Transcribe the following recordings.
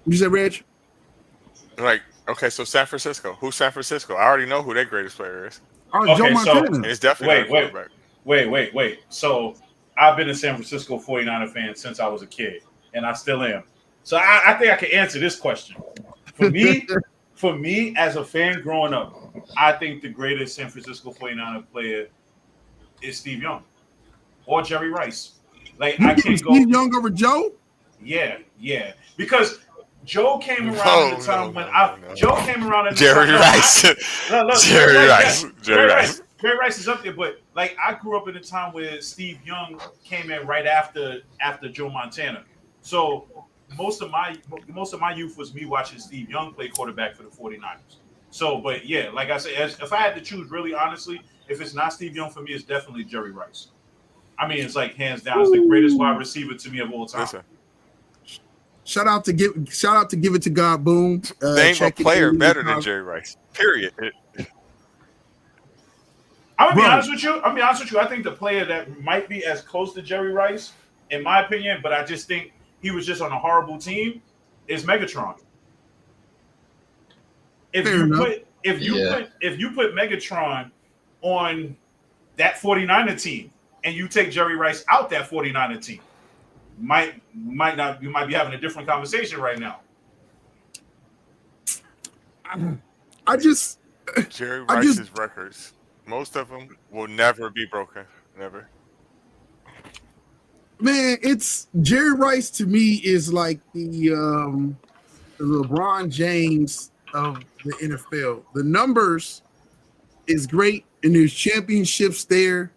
You said Reg? Like, okay, so San Francisco. Who's San Francisco? I already know who their greatest player is, Oh, Joe Okay, so Montana. and it's definitely not a wait, wait, quarterback. wait. So I've been a San Francisco 49er fan since I was a kid, and I still am. So I think I can answer this question. For me, for me as a fan growing up, I think the greatest San Francisco 49er player is Steve Young or Jerry Rice. Like You I giving can't go. Steve Young over Joe? Yeah, yeah. Because Joe came around in the No, no, time when no, I no, no, Joe no. came around in the time. Jerry No, Rice. look, Jerry Jerry Rice, Rice. yes. Jerry Rice. Jerry Rice is up there, but like I grew up in a time where Steve Young came in right after Joe Montana. So most of my youth was me watching Steve Young play quarterback for the 49ers. So, but yeah, like I said, if I had to choose really honestly, if it's not Steve Young for me, it's definitely Jerry Rice. I mean, it's like hands down, it's the greatest wide Ooh. receiver to me of all time. Listen, Shout out to Give It to God Boom. name a Check it in player League of better than College. Jerry Rice. Period. I'm gonna be Bro, honest with you. I'm gonna be honest with you. I think the player that might be as close to Jerry Rice, in my opinion, but I just think he was just on a horrible team, is Megatron. If fair you enough. put if you Yeah. put if you put Megatron on that 49er team and you take Jerry Rice out that 49er team, might not you might be having a different conversation right now. I just, Jerry I just, Rice's records, most of them will never be broken. Never. man, it's Jerry Rice to me is like the LeBron James of the NFL. The numbers is great, and there's championships there,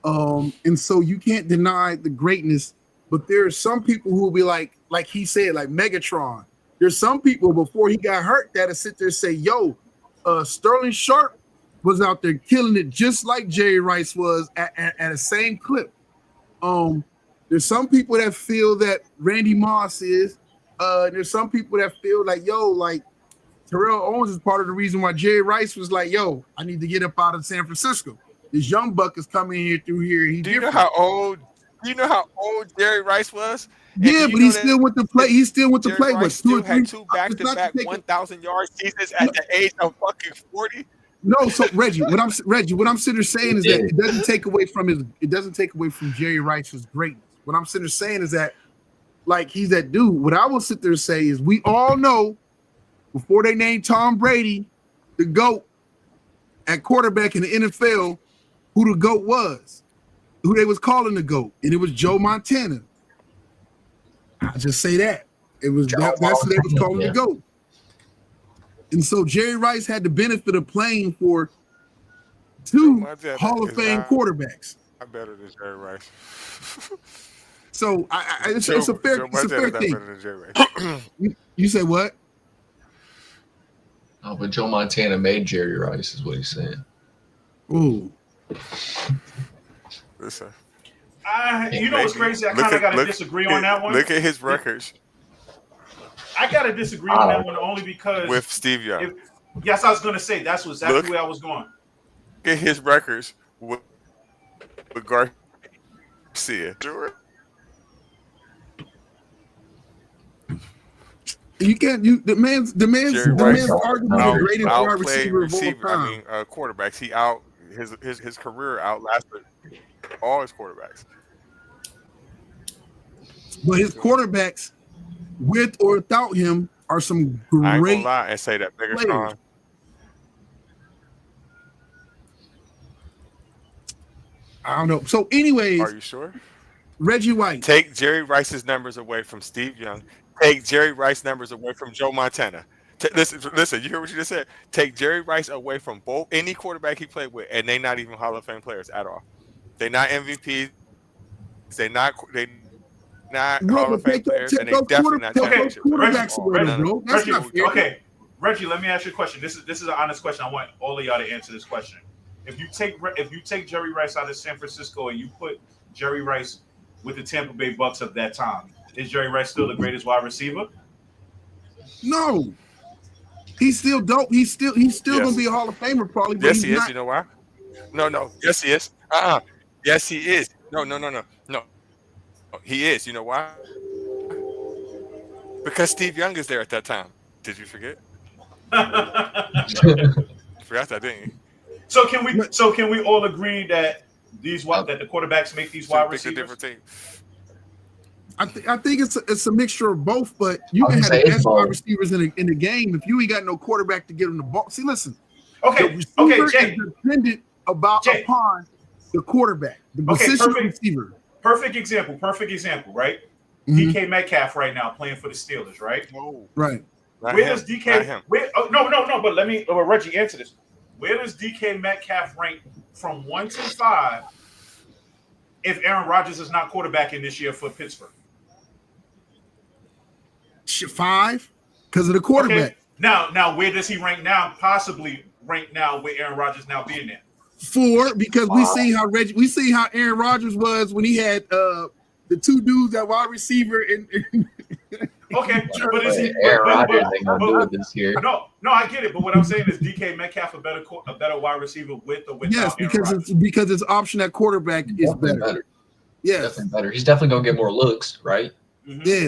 and so you can't deny the greatness. But there are some people who will be like he said, like Megatron. There's some people before he got hurt that'll sit there and say, "Yo, Sterling Sharp was out there killing it just like Jerry Rice was at the same clip." Um, there's some people that feel that Randy Moss is. There's some people that feel like, yo, like Terrell Owens is part of the reason why Jerry Rice was like, yo, I need to get up out of San Francisco. This young buck is coming here through here. He Do you know different. how old? Do you know how old Jerry Rice was? And do Yeah, you but know he that still went to play. He still went to Jerry play Rice with two or still had three. two It's not to back-to-back take it. 1,000-yard seasons No, at the age of fucking 40? no, so Reggie, what I'm sitting there saying is that Yeah. it doesn't take away from it doesn't take away from Jerry Rice's greatness. What I'm sitting there saying is that like he's that dude. What I will sit there and say is we all know before they named Tom Brady the GOAT at quarterback in the NFL, who the GOAT was, who they was calling the GOAT, and it was Joe Montana. I just say that. It was that's who they was calling the Yeah. GOAT. And so Jerry Rice had the benefit of playing for Joe two Montana Hall of is Fame not quarterbacks. better than Jerry Rice. So it's a Joe fair Montana is not thing. better than Jerry Rice. You say what? Oh, but Joe Montana made Jerry Rice, is what he's saying. Ooh, Listen, You know what's maybe crazy? I kind of got to disagree on that one. Look at his records I got to disagree on that one only because with Steve Young. if, yes, I was going to say that's exactly Look- where I was going. Look at his records with Garcia. Sure. you can't. The man's Jerry arguably Rice the greatest wide outplayed receiver of all receiver. I time. mean, quarterbacks. He out his career outlasted all his quarterbacks. But his quarterbacks, with or without him, are some I ain't gonna great. lie and say that players. Megatron. I don't know. So, anyways, Are you sure? Reggie White. Take Jerry Rice's numbers away from Steve Young. Take Jerry Rice numbers away from Joe Montana. Listen. You hear what you just said? Take Jerry Rice away from both any quarterback he played with, and they not even Hall of Fame players at all. They not MVPs. They not Bro, Hall of but Fame players, and they those definitely not championship players. quarterbacks away, None of bro. That's Reggie, not fair. okay, Reggie, let me ask you a question. This is an honest question. I want all of y'all to answer this question. If you take Jerry Rice out of San Francisco and you put Jerry Rice with the Tampa Bay Bucks of that time, is Jerry Rice still the greatest wide receiver? No, he's still dope. He's still Yes. gonna be a Hall of Famer probably. But Yes, he's he is. not. You know why? No. Yes, he is. Yes, he is. No. He is. You know why? Because Steve Young is there at that time. Did you forget? Forgot that, didn't you? So can we all agree that that the quarterbacks make these wide Pick a receivers? different team. I think it's a mixture of both, but you I can was have gonna the say it's best wide both. receivers in the game if you ain't got no quarterback to get them the ball. See, listen, Okay, the okay, receiver Jay. is dependent upon the quarterback, the position receiver. Perfect example, right? Mhm. DK Metcalf right now playing for the Steelers, right? No, Right. not Where him. does DK? No. But let me Reggie answer this. Where does DK Metcalf rank from 1 to 5 if Aaron Rodgers is not quarterbacking this year for Pittsburgh? 5 because of the quarterback. Okay. Now, where does he rank now? Possibly rank now with Aaron Rodgers now being there. 4 because we see how Aaron Rodgers was when he had the two dudes at wide receiver and Okay, but is he? Aaron Rodgers ain't gonna do it this year. No, I get it. But what I'm saying is DK Metcalf a better wide receiver with or without yes, Aaron because Rodgers. because his option at quarterback is Definitely better. Yes, Definitely better. He's definitely gonna get more looks, right? Mhm. Yeah.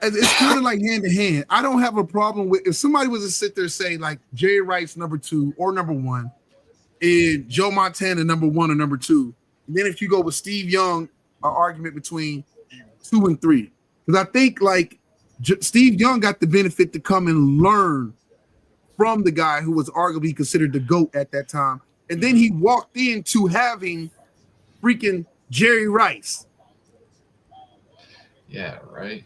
It's kind of like hand to hand. I don't have a problem with if somebody was to sit there and say like Jerry Rice number 2 or number 1, and Joe Montana number 1 or number 2. And then if you go with Steve Young, an argument between 2 and 3. Because I think like Steve Young got the benefit to come and learn from the guy who was arguably considered the GOAT at that time. And then he walked into having freaking Jerry Rice. Yeah, right.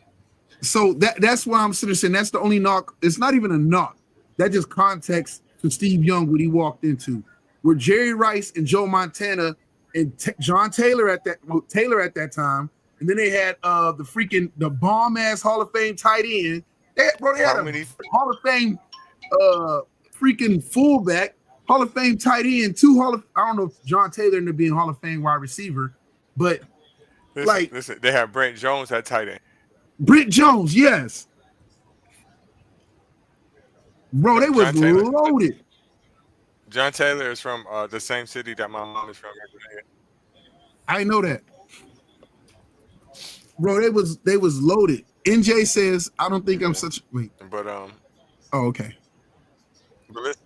So that's why I'm sitting there saying that's the only knock. It's not even a knock. That just context to Steve Young what he walked into. Where Jerry Rice and Joe Montana and John Taylor at that time, and then they had the bomb ass Hall of Fame tight end. They had a Hall of Fame freaking fullback, Hall of Fame tight end, I don't know if John Taylor ended up being Hall of Fame wide receiver, but listen, they have Brent Jones at tight end. Brent Jones, yes. Bro, they was loaded. John Taylor is from the same city that my mom is from. I know that. Bro, they was loaded. NJ says, I don't think I'm such wait. But Oh, okay. But listen,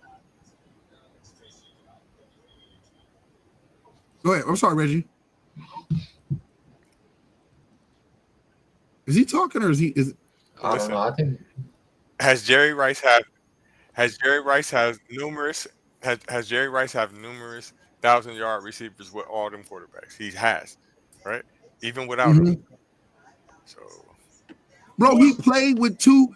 Go ahead. I'm sorry, Reggie. Is he talking or is he I don't know. I think has Jerry Rice have numerous 1,000-yard receivers with all them quarterbacks? He has, right? Even without them. So, bro, he played with two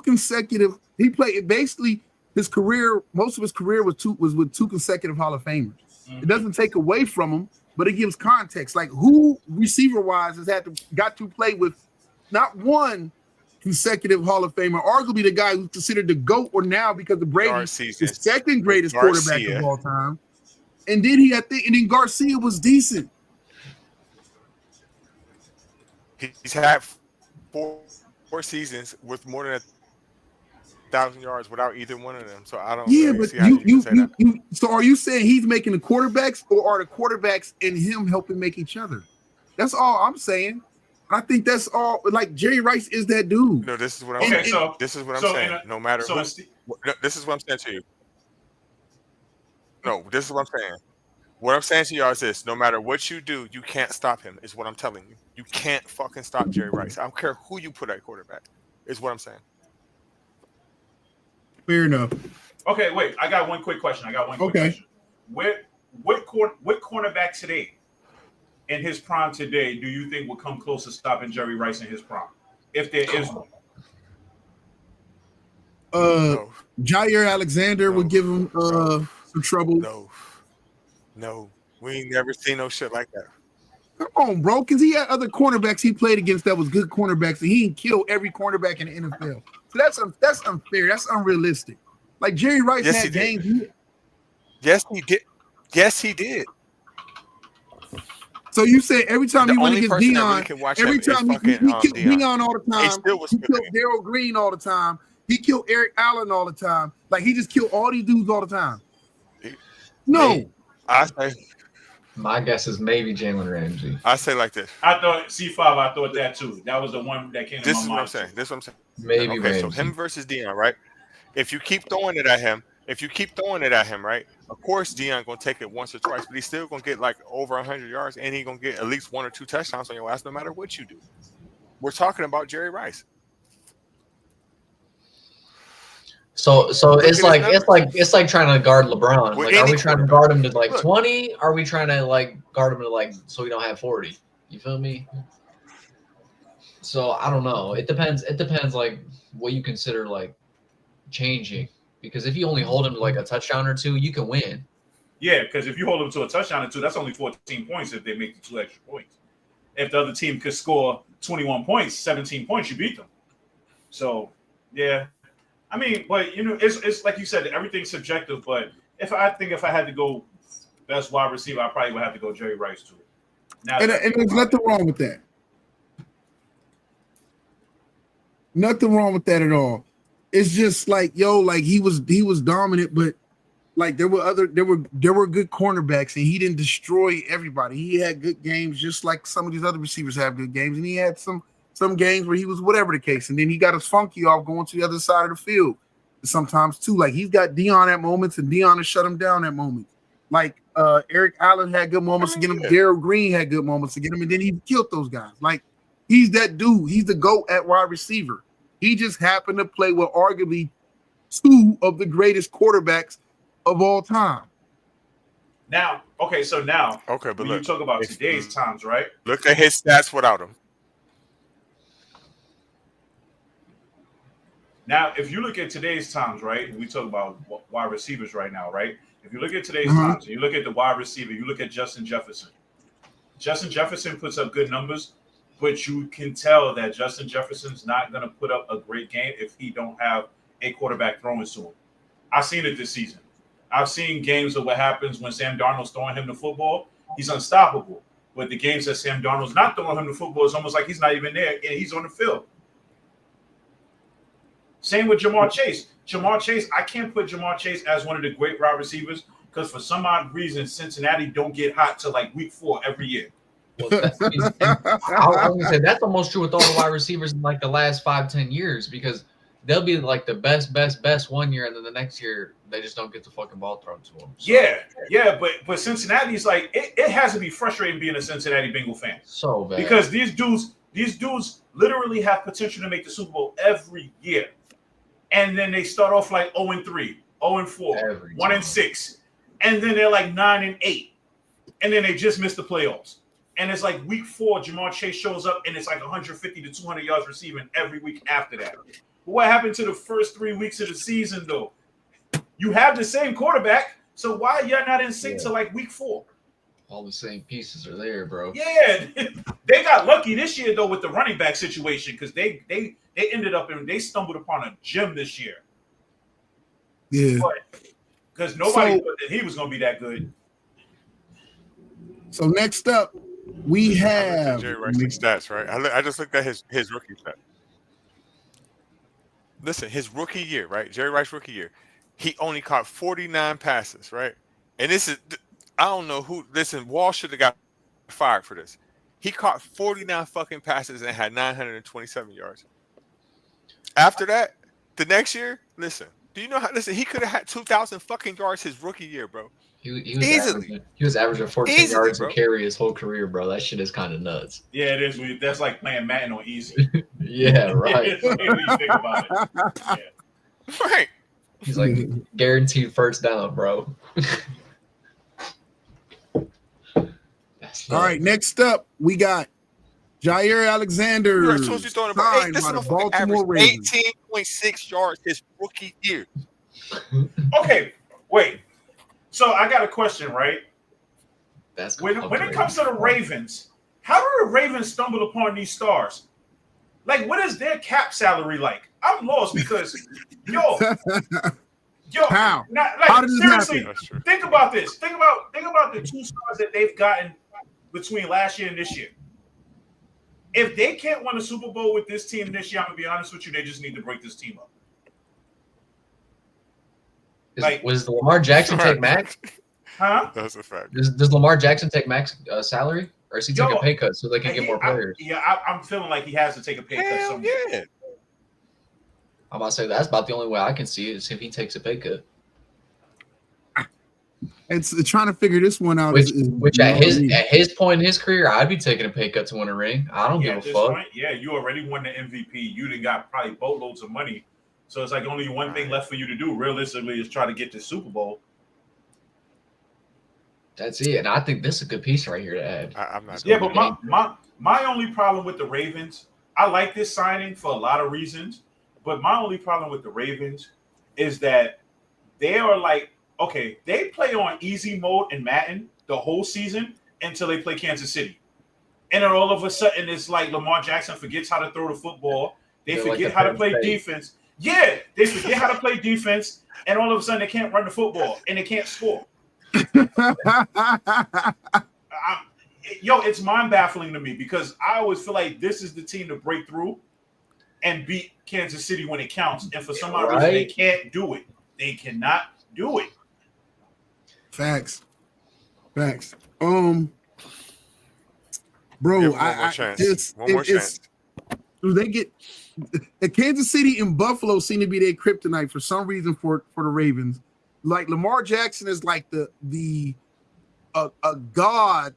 consecutive. He played basically his career. Most of his career was with two consecutive Hall of Famers. It doesn't take away from him, but it gives context. Like who receiver wise got to play with not one consecutive Hall of Famer, arguably the guy who's considered the GOAT or now because of Brady, the second greatest quarterback of all time. And then and then Garcia was decent. He's had four seasons with more than 1,000 yards without either one of them. So I don't. Yeah, really but see how you say that. So are you saying he's making the quarterbacks, or are the quarterbacks and him helping make each other? That's all I'm saying. I think that's all. Like Jerry Rice is that dude. No, this is what I'm saying. So this is what I'm saying. No matter who. This is what I'm saying to you. No, this is what I'm saying. What I'm saying to y'all is this: no matter what you do, you can't stop him. Is what I'm telling you. You can't fucking stop Jerry Rice. I don't care who you put at quarterback. Is what I'm saying. Fair enough. Okay, wait. I got one quick question. Question. What cornerback today, in his prime today, do you think will come close to stopping Jerry Rice in his prime, if there is one? No. Jair Alexander would give him some trouble. No, we ain't never seen no shit like that. Come on, bro, because he had other cornerbacks he played against that was good cornerbacks, and he didn't kill every cornerback in the NFL. So that's unfair. That's unrealistic. Like Jerry Rice had games. Yes, he did. Yes, he did. So you say every time he went against Dion, every time he killed Dion all the time, he killed Darryl Green all the time, he killed Eric Allen all the time. Like he just killed all these dudes all the time. No. I say My guess is maybe Jalen Ramsey. I say like this. I thought C5. I thought that too. That was the one that came to my mind. This is what I'm saying. This is what I'm saying. Maybe Okay, so Ramsey. him versus Dion, right? If you keep throwing it at him, right? Of course, Dion gonna take it once or twice, but he's still gonna get like over 100 yards, and he's gonna get at least 1 or 2 touchdowns on your ass, no matter what you do. We're talking about Jerry Rice. So it's like trying to guard LeBron. With Like, are any we trying to guard him to like Look. 20? Are we trying to like guard him to like so we don't have 40? You feel me? So I don't know. It depends. It depends like what you consider like changing. Because if you only hold him to like a touchdown or 2, you can win. Yeah, because if you hold them to a touchdown or 2, that's only 14 points if they make the 2 extra points. If the other team could score 21 points, 17 points, you beat them. So, yeah. I mean, but, it's like you said, everything's subjective. But if I had to go best wide receiver, I probably would have to go Jerry Rice, too. Now, And there's nothing wrong with that. Nothing wrong with that at all. It's just like, like he was dominant, but like there were good cornerbacks, and he didn't destroy everybody. He had good games, just like some of these other receivers have good games, and he had some games where he was whatever the case, and then he got his funky off going to the other side of the field sometimes too. Like he's got Dion at moments, and Dion has shut him down at moments. Like Eric Allen had good moments to get him. Darrell Green had good moments to get him, and then he killed those guys. Like he's that dude. He's the GOAT at wide receiver. He just happened to play with arguably 2 of the greatest quarterbacks of all time. Now, but when you talk about today's times, right? Look at his stats without him. Now, if you look at today's times, right? We talk about wide receivers right now, right? If you look at today's times, and you look at the wide receiver, you look at Justin Jefferson. Justin Jefferson puts up good numbers, but you can tell that Justin Jefferson's not going to put up a great game if he don't have a quarterback throwing to him. I've seen it this season. I've seen games of what happens when Sam Darnold's throwing him the football. He's unstoppable. But the games that Sam Darnold's not throwing him the football, it's almost like he's not even there, and he's on the field. Same with Jamar Chase. I can't put Jamar Chase as one of the great wide receivers because for some odd reason, Cincinnati don't get hot till like week 4 every year. Well, I would say that's almost true with all the wide receivers in like the last 5-10 years because they'll be like the best one year, and then the next year they just don't get the fucking ball thrown to them. So. Yeah, but Cincinnati's like it has to be frustrating being a Cincinnati Bengal fan. So bad because these dudes literally have potential to make the Super Bowl every year, and then they start off like 0-3, 0-4, 1-6, and then they're like 9-8, and then they just miss the playoffs. And it's like week 4, Jamar Chase shows up, and it's like 150 to 200 yards receiving every week after that. But what happened to the first 3 weeks of the season, though? You have the same quarterback, so why are y'all not in sync to like week 4? All the same pieces are there, bro. Yeah, they got lucky this year, though, with the running back situation because they ended up and they stumbled upon a gem this year. Yeah. Because nobody thought that he was going to be that good. So next up, we have Jerry Rice's stats, right? I just looked at his rookie stat. Listen, his rookie year, right? Jerry Rice rookie year, he only caught 49 passes, right? And this is, I don't know who. Listen, Wall should have got fired for this. He caught 49 fucking passes and had 927 yards. After that, the next year, listen. Do you know how? Listen, he could have had 2,000 fucking yards his rookie year, bro. He was averaging 14 yards a carry his whole career, bro. That shit is kind of nuts. Yeah, it is. That's like playing Madden on easy. Yeah, right. When you think about it. Yeah. Right. He's like guaranteed first down, bro. All right, next up, we got Jair Alexander. You're supposed to be throwing about this Baltimore Ravens. 18.6 yards his rookie year. Okay, wait. So I got a question, right? That's when it comes to the Ravens, how do the Ravens stumble upon these stars? Like, what is their cap salary like? I'm lost because, how? How does seriously, think about this. Think about the 2 stars that they've gotten between last year and this year. If they can't win a Super Bowl with this team this year, I'm gonna be honest with you, they just need to break this team up. Was the Lamar Jackson take Max? Huh? That's a fact. Does Lamar Jackson take max salary, or is he taking a pay cut so they can get more players? I'm feeling like he has to take a pay cut Hell somewhere. yeah. I'm about to say that's about the only way I can see it is if he takes a pay cut. It's trying to figure this one out. Which at his point in his career, I'd be taking a pay cut to win a ring. I don't give a fuck. Point, you already won the MVP. You done got probably boatloads of money. So it's like only one thing left for you to do, realistically, is try to get the Super Bowl. That's it. And I think this is a good piece right here to add. I'm not. Yeah, but my only problem with the Ravens, I like this signing for a lot of reasons, but my only problem with the Ravens is that they are like, okay, they play on easy mode in Madden the whole season until they play Kansas City. And then all of a sudden, it's like Lamar Jackson forgets how to throw the football. They forget how to play defense. Yeah, they forget how to play defense, and all of a sudden they can't run the football and they can't score. It's mind-baffling to me because I always feel like this is the team to break through and beat Kansas City when it counts. And for some odd reason, they can't do it. They cannot do it. Facts. Bro, one more chance. They get Kansas City and Buffalo seem to be their kryptonite for some reason for the Ravens. Like Lamar Jackson is like a god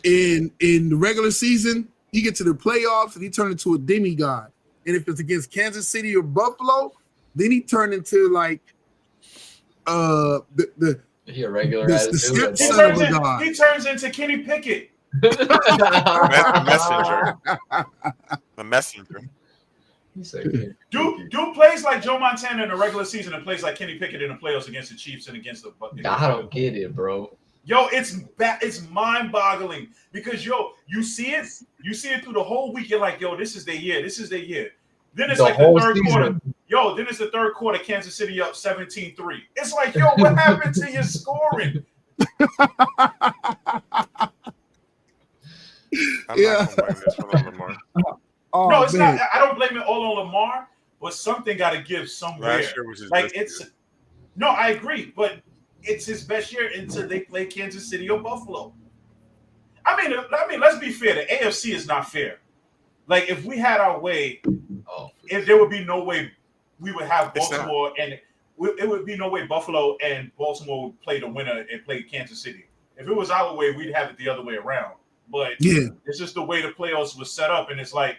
in the regular season. He gets to the playoffs and he turned into a demigod. And if it's against Kansas City or Buffalo, then he turned into like he a regular attitude. He turns into Kenny Pickett. The messenger. Do plays like Joe Montana in the regular season and plays like Kenny Pickett in the playoffs against the Chiefs and against the Bucks. I don't get it, bro. Yo, it's mind-boggling because you see it through the whole week. You're like, yo, this is their year. Then it's like the third quarter. Yo, then it's the third quarter. Kansas City up 17-3. It's like, yo, what happened to your scoring? I'm not gonna blame this one on Lamar. No, it's not. I don't blame it all on Lamar, but something got to give somewhere. Last year was his like best year. No, I agree, but it's his best year until they play Kansas City or Buffalo. I mean, let's be fair. The AFC is not fair. Like, if we had our way, if there would be no way we would have Baltimore and it would be no way Buffalo and Baltimore would play the winner and play Kansas City. If it was our way, we'd have it the other way around. But it's just the way the playoffs was set up, and it's like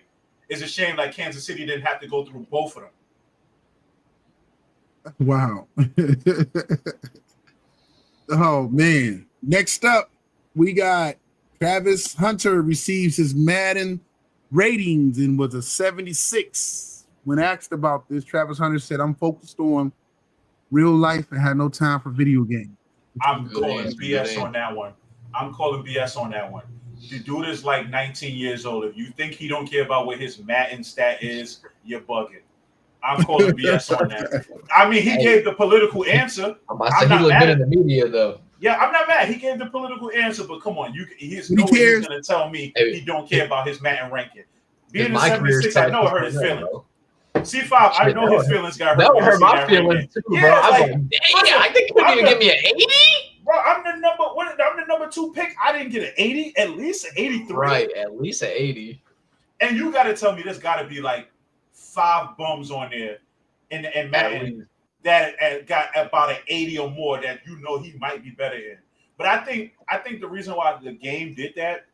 it's a shame like Kansas City didn't have to go through both of them. Wow. Oh man. Next up, we got Travis Hunter receives his Madden ratings and was a 76. When asked about this, Travis Hunter said, "I'm focused on real life and had no time for video games." I'm calling BS on that one. The dude is like 19 years old. If you think he don't care about what his Madden stat is, you're bugging. I'm calling BS on that. I mean, he gave the political answer. I'm not he looked good in the media, though. Yeah, I'm not mad. He gave the political answer, but come on, he's no way he's going to tell me he don't care about his Madden ranking. Being a 76, I know it hurt his feelings. C5, I know his feelings got hurt. That would hurt my feelings too, bro. Yeah, I was like, damn, I think you're going to give me an 80? Bro, I'm the number 2 pick. I didn't get an 80, at least an 83. Right, at least an 80. And you got to tell me there's got to be like 5 bums on there in Madden that got about an 80 or more that you know he might be better in. But I think the reason why the game did that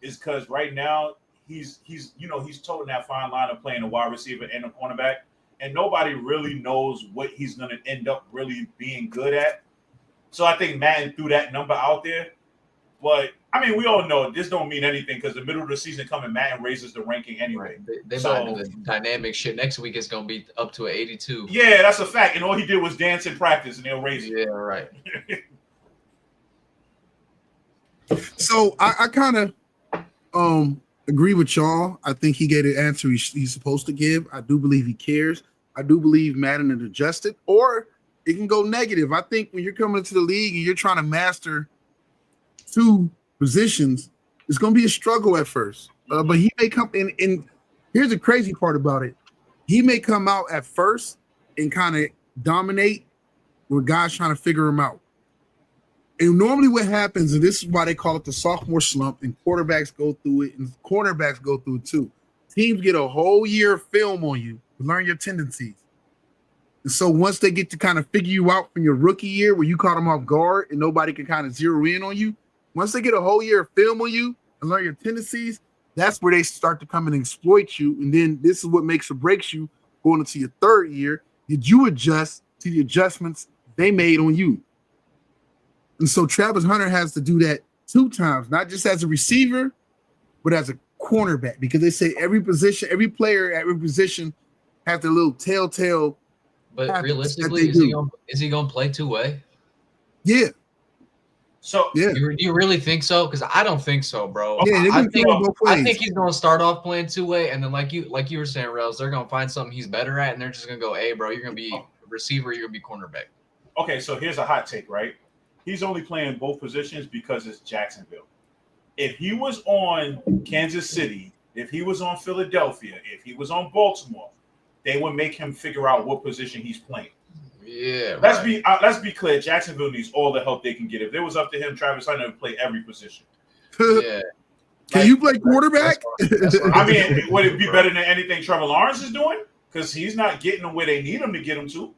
is because right now he's toting that fine line of playing a wide receiver and a cornerback, and nobody really knows what he's going to end up really being good at. So I think Madden threw that number out there. But, I mean, we all know this don't mean anything because the middle of the season coming, Madden raises the ranking anyway. They might do the dynamic shit. Next week it's going to be up to an 82. Yeah, that's a fact. And all he did was dance in practice, and they'll raise it. Yeah, right. So I kind of agree with y'all. I think he gave the answer he's supposed to give. I do believe he cares. I do believe Madden is adjusted, or it can go negative. I think when you're coming into the league and you're trying to master 2 positions, it's going to be a struggle at first. But he may come in. And here's the crazy part about it. He may come out at first and kind of dominate where guys trying to figure him out. And normally what happens, and this is why they call it the sophomore slump, and quarterbacks go through it, and cornerbacks go through it too. Teams get a whole year of film on you to learn your tendencies. And so once they get to kind of figure you out from your rookie year where you caught them off guard and nobody can kind of zero in on you, once they get a whole year of film on you and learn your tendencies, that's where they start to come and exploit you. And then this is what makes or breaks you going into your third year. Did you adjust to the adjustments they made on you? And so Travis Hunter has to do that 2 times, not just as a receiver, but as a cornerback, because they say every position, every player at every position has their little telltale. But realistically, is he gonna play 2-way? Yeah. So yeah, Do you really think so? Because I don't think so, bro. yeah, I think he's gonna start off playing 2-way, and then like you were saying, Rels, they're gonna find something he's better at, and they're just gonna go, "Hey, bro, you're gonna be receiver, you're gonna be cornerback." okay, so here's a hot take, right? He's only playing both positions because it's Jacksonville. If he was on Kansas City, if he was on Philadelphia, if he was on Baltimore, they would make him figure out what position he's playing. Yeah. Let's be clear. Jacksonville needs all the help they can get. If it was up to him, Travis Hunter would play every position. Yeah. Can you play quarterback? That's fine. I mean, would it be better than anything Trevor Lawrence is doing? Because he's not getting them where they need him to get him to.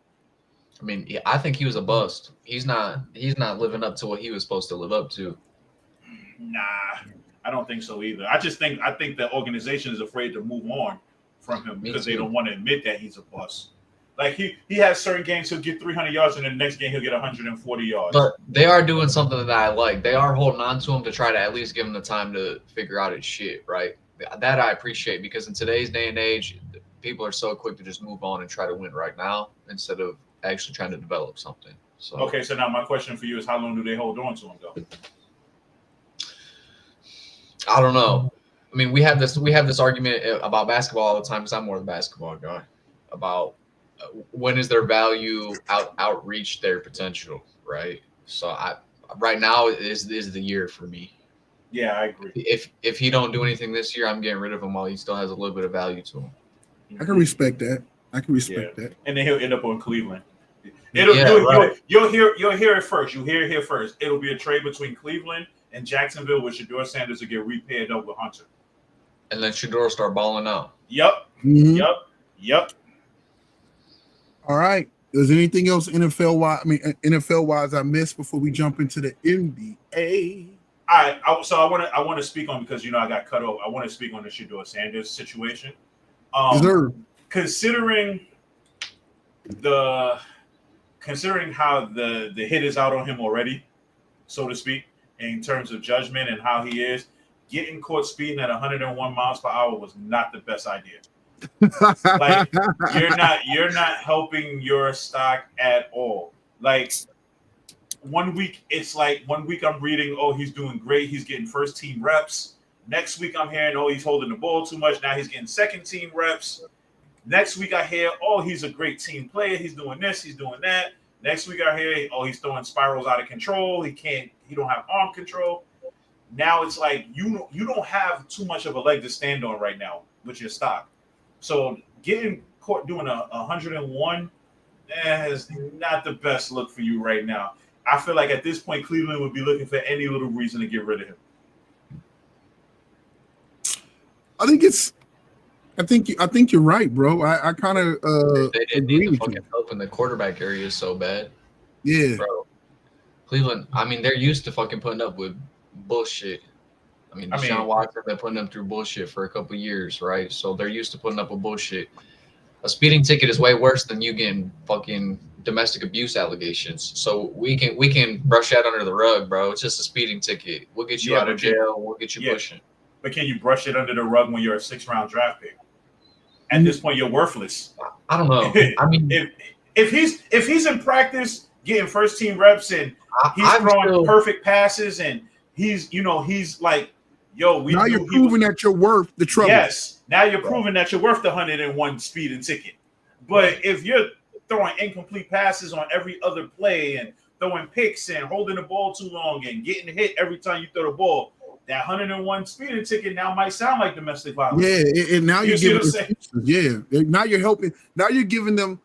I mean, yeah, I think he was a bust. He's not living up to what he was supposed to live up to. Nah, I don't think so either. I think the organization is afraid to move on from him because they don't want to admit that he's a bust. Like he has certain games he'll get 300 yards, and the next game he'll get 140 yards. But they are doing something that I like. They are holding on to him to try to at least give him the time to figure out his shit, right? That I appreciate, because in today's day and age, people are so quick to just move on and try to win right now instead of actually trying to develop something. So okay, so now my question for you is, how long do they hold on to him though? I don't know. I mean, we have this argument about basketball all the time because I'm more the basketball guy. About when is their value outreach their potential, right? So right now is the year for me. Yeah, I agree. If he don't do anything this year, I'm getting rid of him while he still has a little bit of value to him. I can respect that. That. And then he'll end up on Cleveland. Right. You'll hear it first. You hear it here first. It'll be a trade between Cleveland and Jacksonville, with Shedeur Sanders to get repaired up with Hunter. And then Shedeur start balling out. Yep. Mhm. Yep. All right. Is there anything else NFL wise I missed before we jump into the NBA? I want to speak on, because I got cut off. I want to speak on the Shedeur Sanders situation. Considering how the hit is out on him already, so to speak, in terms of judgment and how he is, getting caught speeding at 101 miles per hour was not the best idea. Like you're not helping your stock at all. Like 1 week I'm reading, oh, he's doing great, he's getting first team reps. Next week I'm hearing, oh, he's holding the ball too much, now he's getting second team reps. Next week I hear, oh, he's a great team player, he's doing this, he's doing that. Next week I hear, oh, he's throwing spirals out of control, he don't have arm control. Now it's like you don't have too much of a leg to stand on right now with your stock. So getting caught doing a 101 is not the best look for you right now. I feel like at this point Cleveland would be looking for any little reason to get rid of him. I think you're right, bro. I kind of they didn't need the fucking help in the quarterback area so bad. Yeah, bro. Cleveland, I mean, they're used to fucking putting up with bullshit. I mean, Deshaun Watson been putting them through bullshit for a couple of years, right? So they're used to putting up with bullshit. A speeding ticket is way worse than you getting fucking domestic abuse allegations. So we can brush that under the rug, bro. It's just a speeding ticket. We'll get you out of jail. We'll get you pushing. But can you brush it under the rug when you're a 6th-round draft pick? At this point, you're worthless. I don't know. I mean, if he's in practice getting first team reps and he's throwing perfect passes and he's like, yo, now you're proving that you're worth the trouble. Yes, now you're proving that you're worth the 101 speeding ticket. But if you're throwing incomplete passes on every other play and throwing picks and holding the ball too long and getting hit every time you throw the ball, that 101 speeding ticket now might sound like domestic violence. Yeah, and now you're giving now you're helping. Now you're giving them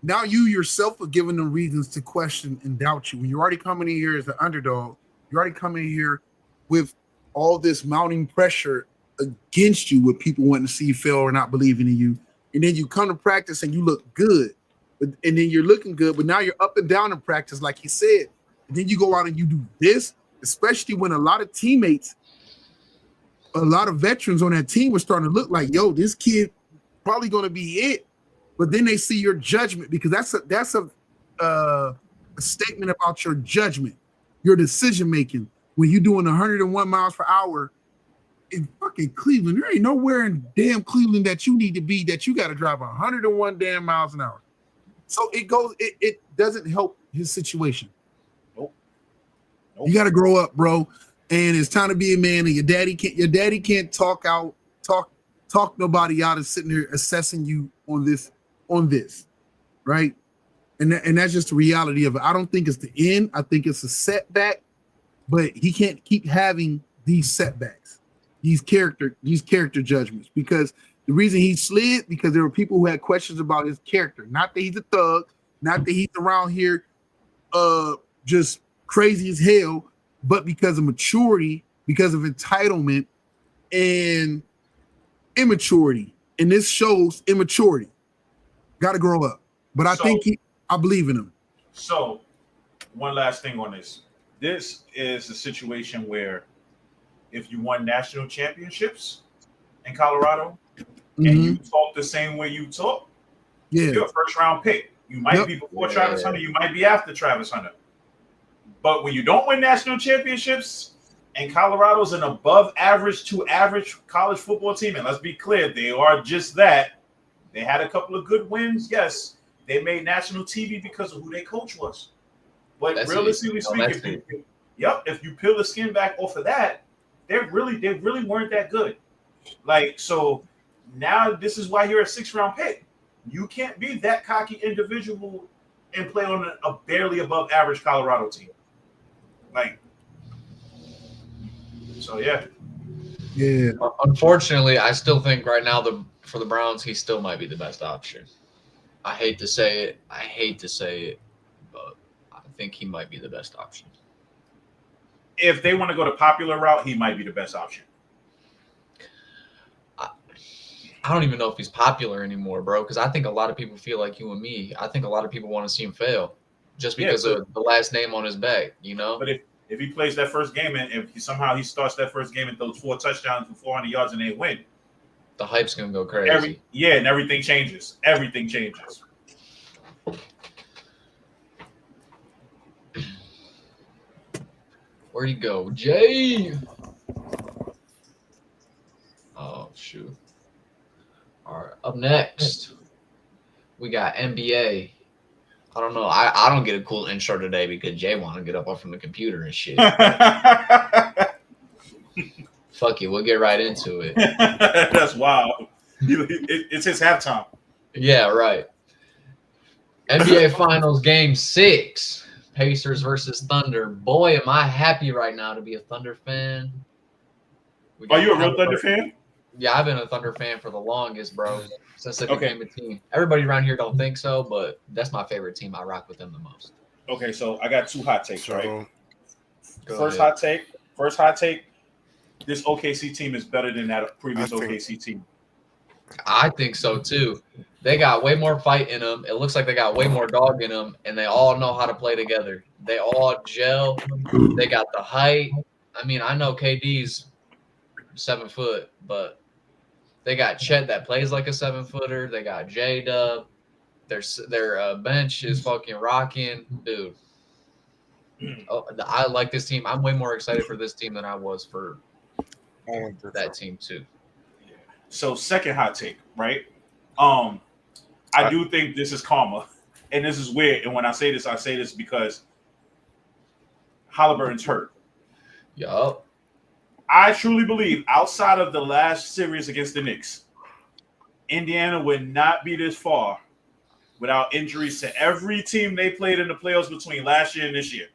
now you yourself are giving them reasons to question and doubt you. When you're already coming in here as an underdog, you're already coming in here with all this mounting pressure against you with people wanting to see you fail or not believing in you. And then you come to practice and you look good. And then you're looking good, but now you're up and down in practice, like he said. And then you go out and you do this, especially when a lot of teammates, a lot of veterans on that team were starting to look like, yo, this kid probably going to be it. But then they see your judgment, because that's a statement about your judgment, your decision making. When you're doing 101 miles per hour in fucking Cleveland, there ain't nowhere in damn Cleveland that you need to be that you got to drive 101 damn miles an hour. So it doesn't help his situation. Nope. You got to grow up, bro. And it's time to be a man. And your daddy can't talk nobody out of sitting here assessing you on this, right? And that's just the reality of it. I don't think it's the end. I think it's a setback, but he can't keep having these setbacks, these character judgments, because the reason he slid, because there were people who had questions about his character. Not that he's a thug, not that he's around here just crazy as hell, but because of maturity, because of entitlement and immaturity. And this shows immaturity. Got to grow up. But I believe in him. So, one last thing on this. This is a situation where if you won national championships in Colorado, and you talk the same way you talk, you're a first-round pick. You might be before Travis Hunter. You might be after Travis Hunter. But when you don't win national championships, and Colorado's an above-average to average college football team, and let's be clear, they are just that. They had a couple of good wins, yes. They made national TV because of who their coach was. But realistically speaking, if you peel the skin back off of that, they really weren't that good. Like, so now this is why you're a 6th-round pick. You can't be that cocky individual and play on a barely above average Colorado team. Like, so yeah. Unfortunately, I still think right now for the Browns, he still might be the best option. I hate to say it, but I think he might be the best option. If they want to go the popular route, he might be the best option. I don't even know if he's popular anymore, bro, because I think a lot of people feel like you and me. I think a lot of people want to see him fail just because of the last name on his back, you know? But if he plays that first game and if he starts that first game and throws 4 touchdowns for 400 yards and they win, the hype's going to go crazy. And everything changes. Everything changes. Where'd he go? Jay! Oh, shoot. All right, up next, we got NBA. I don't know. I don't get a cool intro today because Jay want to get up from the computer and shit. Fuck it, we'll get right into it. That's wild. It's his halftime. Yeah, right. NBA Finals Game 6. Pacers versus Thunder. Boy, am I happy right now to be a Thunder fan. Are you a real Thunder fan? Yeah, I've been a Thunder fan for the longest, bro, since they became a team. Everybody around here don't think so, but that's my favorite team. I rock with them the most. Okay, so I got 2 hot takes, right? First hot take, this OKC team is better than that previous OKC team. I think so, too. They got way more fight in them. It looks like they got way more dog in them, and they all know how to play together. They all gel. They got the height. I mean, I know KD's 7 foot, but they got Chet that plays like a 7-footer. They got J-Dub. Their bench is fucking rocking. Dude. Oh, I like this team. I'm way more excited for this team than I was for that team, too. So, second hot take, right? I do think this is karma, and this is weird. And when I say this because Halliburton's hurt. Yup. I truly believe outside of the last series against the Knicks, Indiana would not be this far without injuries to every team they played in the playoffs between last year and this year.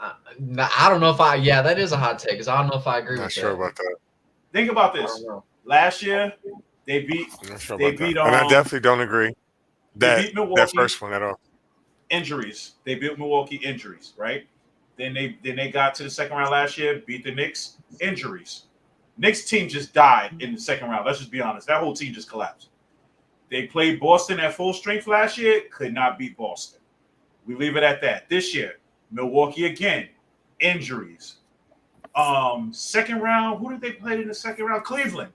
I don't know if that is a hot take because I don't know if I agree with that. Not sure about that. Think about this. Last year, They beat I'm not sure They about that. beat, And I definitely don't agree they beat that Milwaukee. first one at all. Injuries. They beat Milwaukee injuries, right? Then they got to the second round last year, beat the Knicks, injuries. Knicks team just died in the second round. Let's just be honest. That whole team just collapsed. They played Boston at full strength last year, could not beat Boston. We leave it at that. This year, Milwaukee again, injuries. Second round, who did they play in the second round? Cleveland,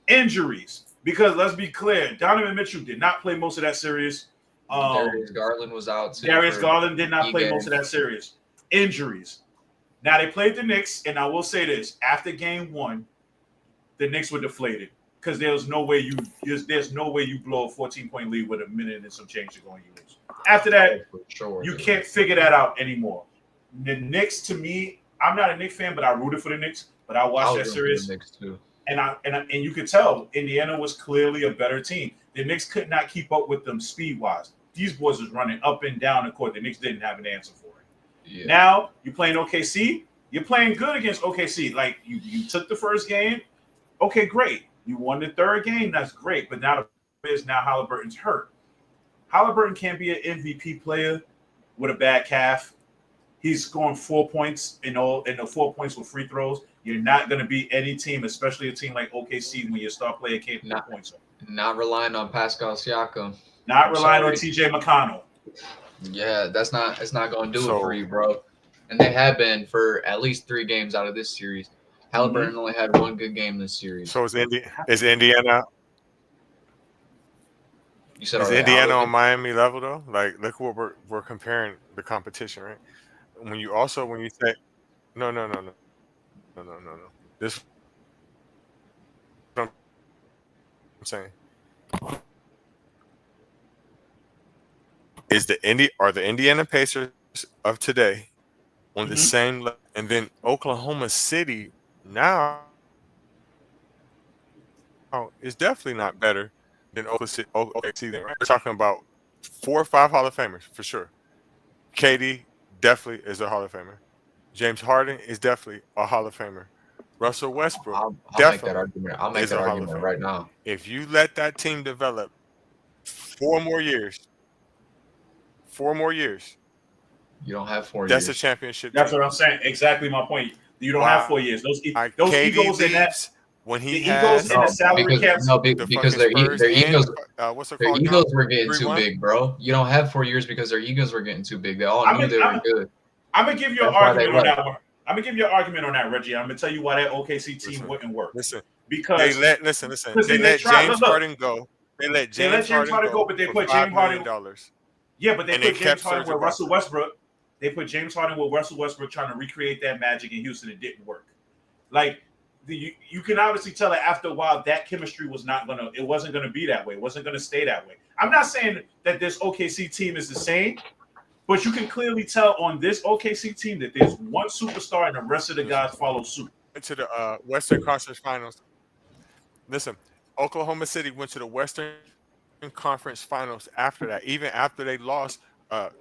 injuries. Because let's be clear, Donovan Mitchell did not play most of that series. Darius Garland was out too. Darius Garland did not play most of that series. Injuries. Now they played the Knicks, and I will say this: after Game 1, the Knicks were deflated because there's no way you blow a 14-point lead with a minute and some change to go and you lose. After that, you can't figure that out anymore. The Knicks, to me, I'm not a Knicks fan, but I rooted for the Knicks. But I watched that series, too. and you could tell Indiana was clearly a better team. The Knicks could not keep up with them speed-wise. These boys was running up and down the court. The Knicks didn't have an answer for it. Yeah. Now you're playing OKC. You're playing good against OKC. Like you took the first game. Okay, great. You won the third game. That's great. But now Halliburton's hurt. Halliburton can't be an MVP player with a bad calf. He's scoring 4 points and the 4 points with free throws. You're not going to beat any team, especially a team like OKC, when you start playing points. Not relying on Pascal Siakam. Not relying on TJ McConnell. Yeah, it's not going to do it for you, bro. And they have been for at least 3 games out of this series. Halliburton only had 1 good game this series. So is Indiana? You said is Indiana on Miami level though? Like, look what we're comparing the competition, right? When you say no. This I'm saying. Are the Indiana Pacers of today on the same level? And then Oklahoma City now is definitely not better than OKC. Right? We're talking about 4 or 5 Hall of Famers for sure. KD definitely is a Hall of Famer. James Harden is definitely a Hall of Famer. Russell Westbrook I'll definitely make that argument. I'll make that argument right now. If you let that team develop 4 more years, you don't have 4 years. That's a championship. That's what I'm saying. Exactly my point. You don't have 4 years. Those egos in that. When he has in the salary cap. No, because their egos. Their egos were getting too big, bro. You don't have 4 years because their egos were getting too big. They all knew they were good. I'm gonna give you an argument on that one. I'm gonna give you an argument on that, Reggie. I'm gonna tell you why that OKC team wouldn't work. Because they let James Harden go. They let James Harden go, but they put James Harden. Yeah, but they put James Harden with Russell Westbrook. They put James Harden with Russell Westbrook trying to recreate that magic in Houston. It didn't work. Like you can obviously tell that after a while that chemistry wasn't gonna be that way. It wasn't gonna stay that way. I'm not saying that this OKC team is the same, but you can clearly tell on this OKC team that there's one superstar and the rest of the guys follow suit. To the Western Conference Finals. Listen, Oklahoma City went to the Western Conference Finals after that, even after they lost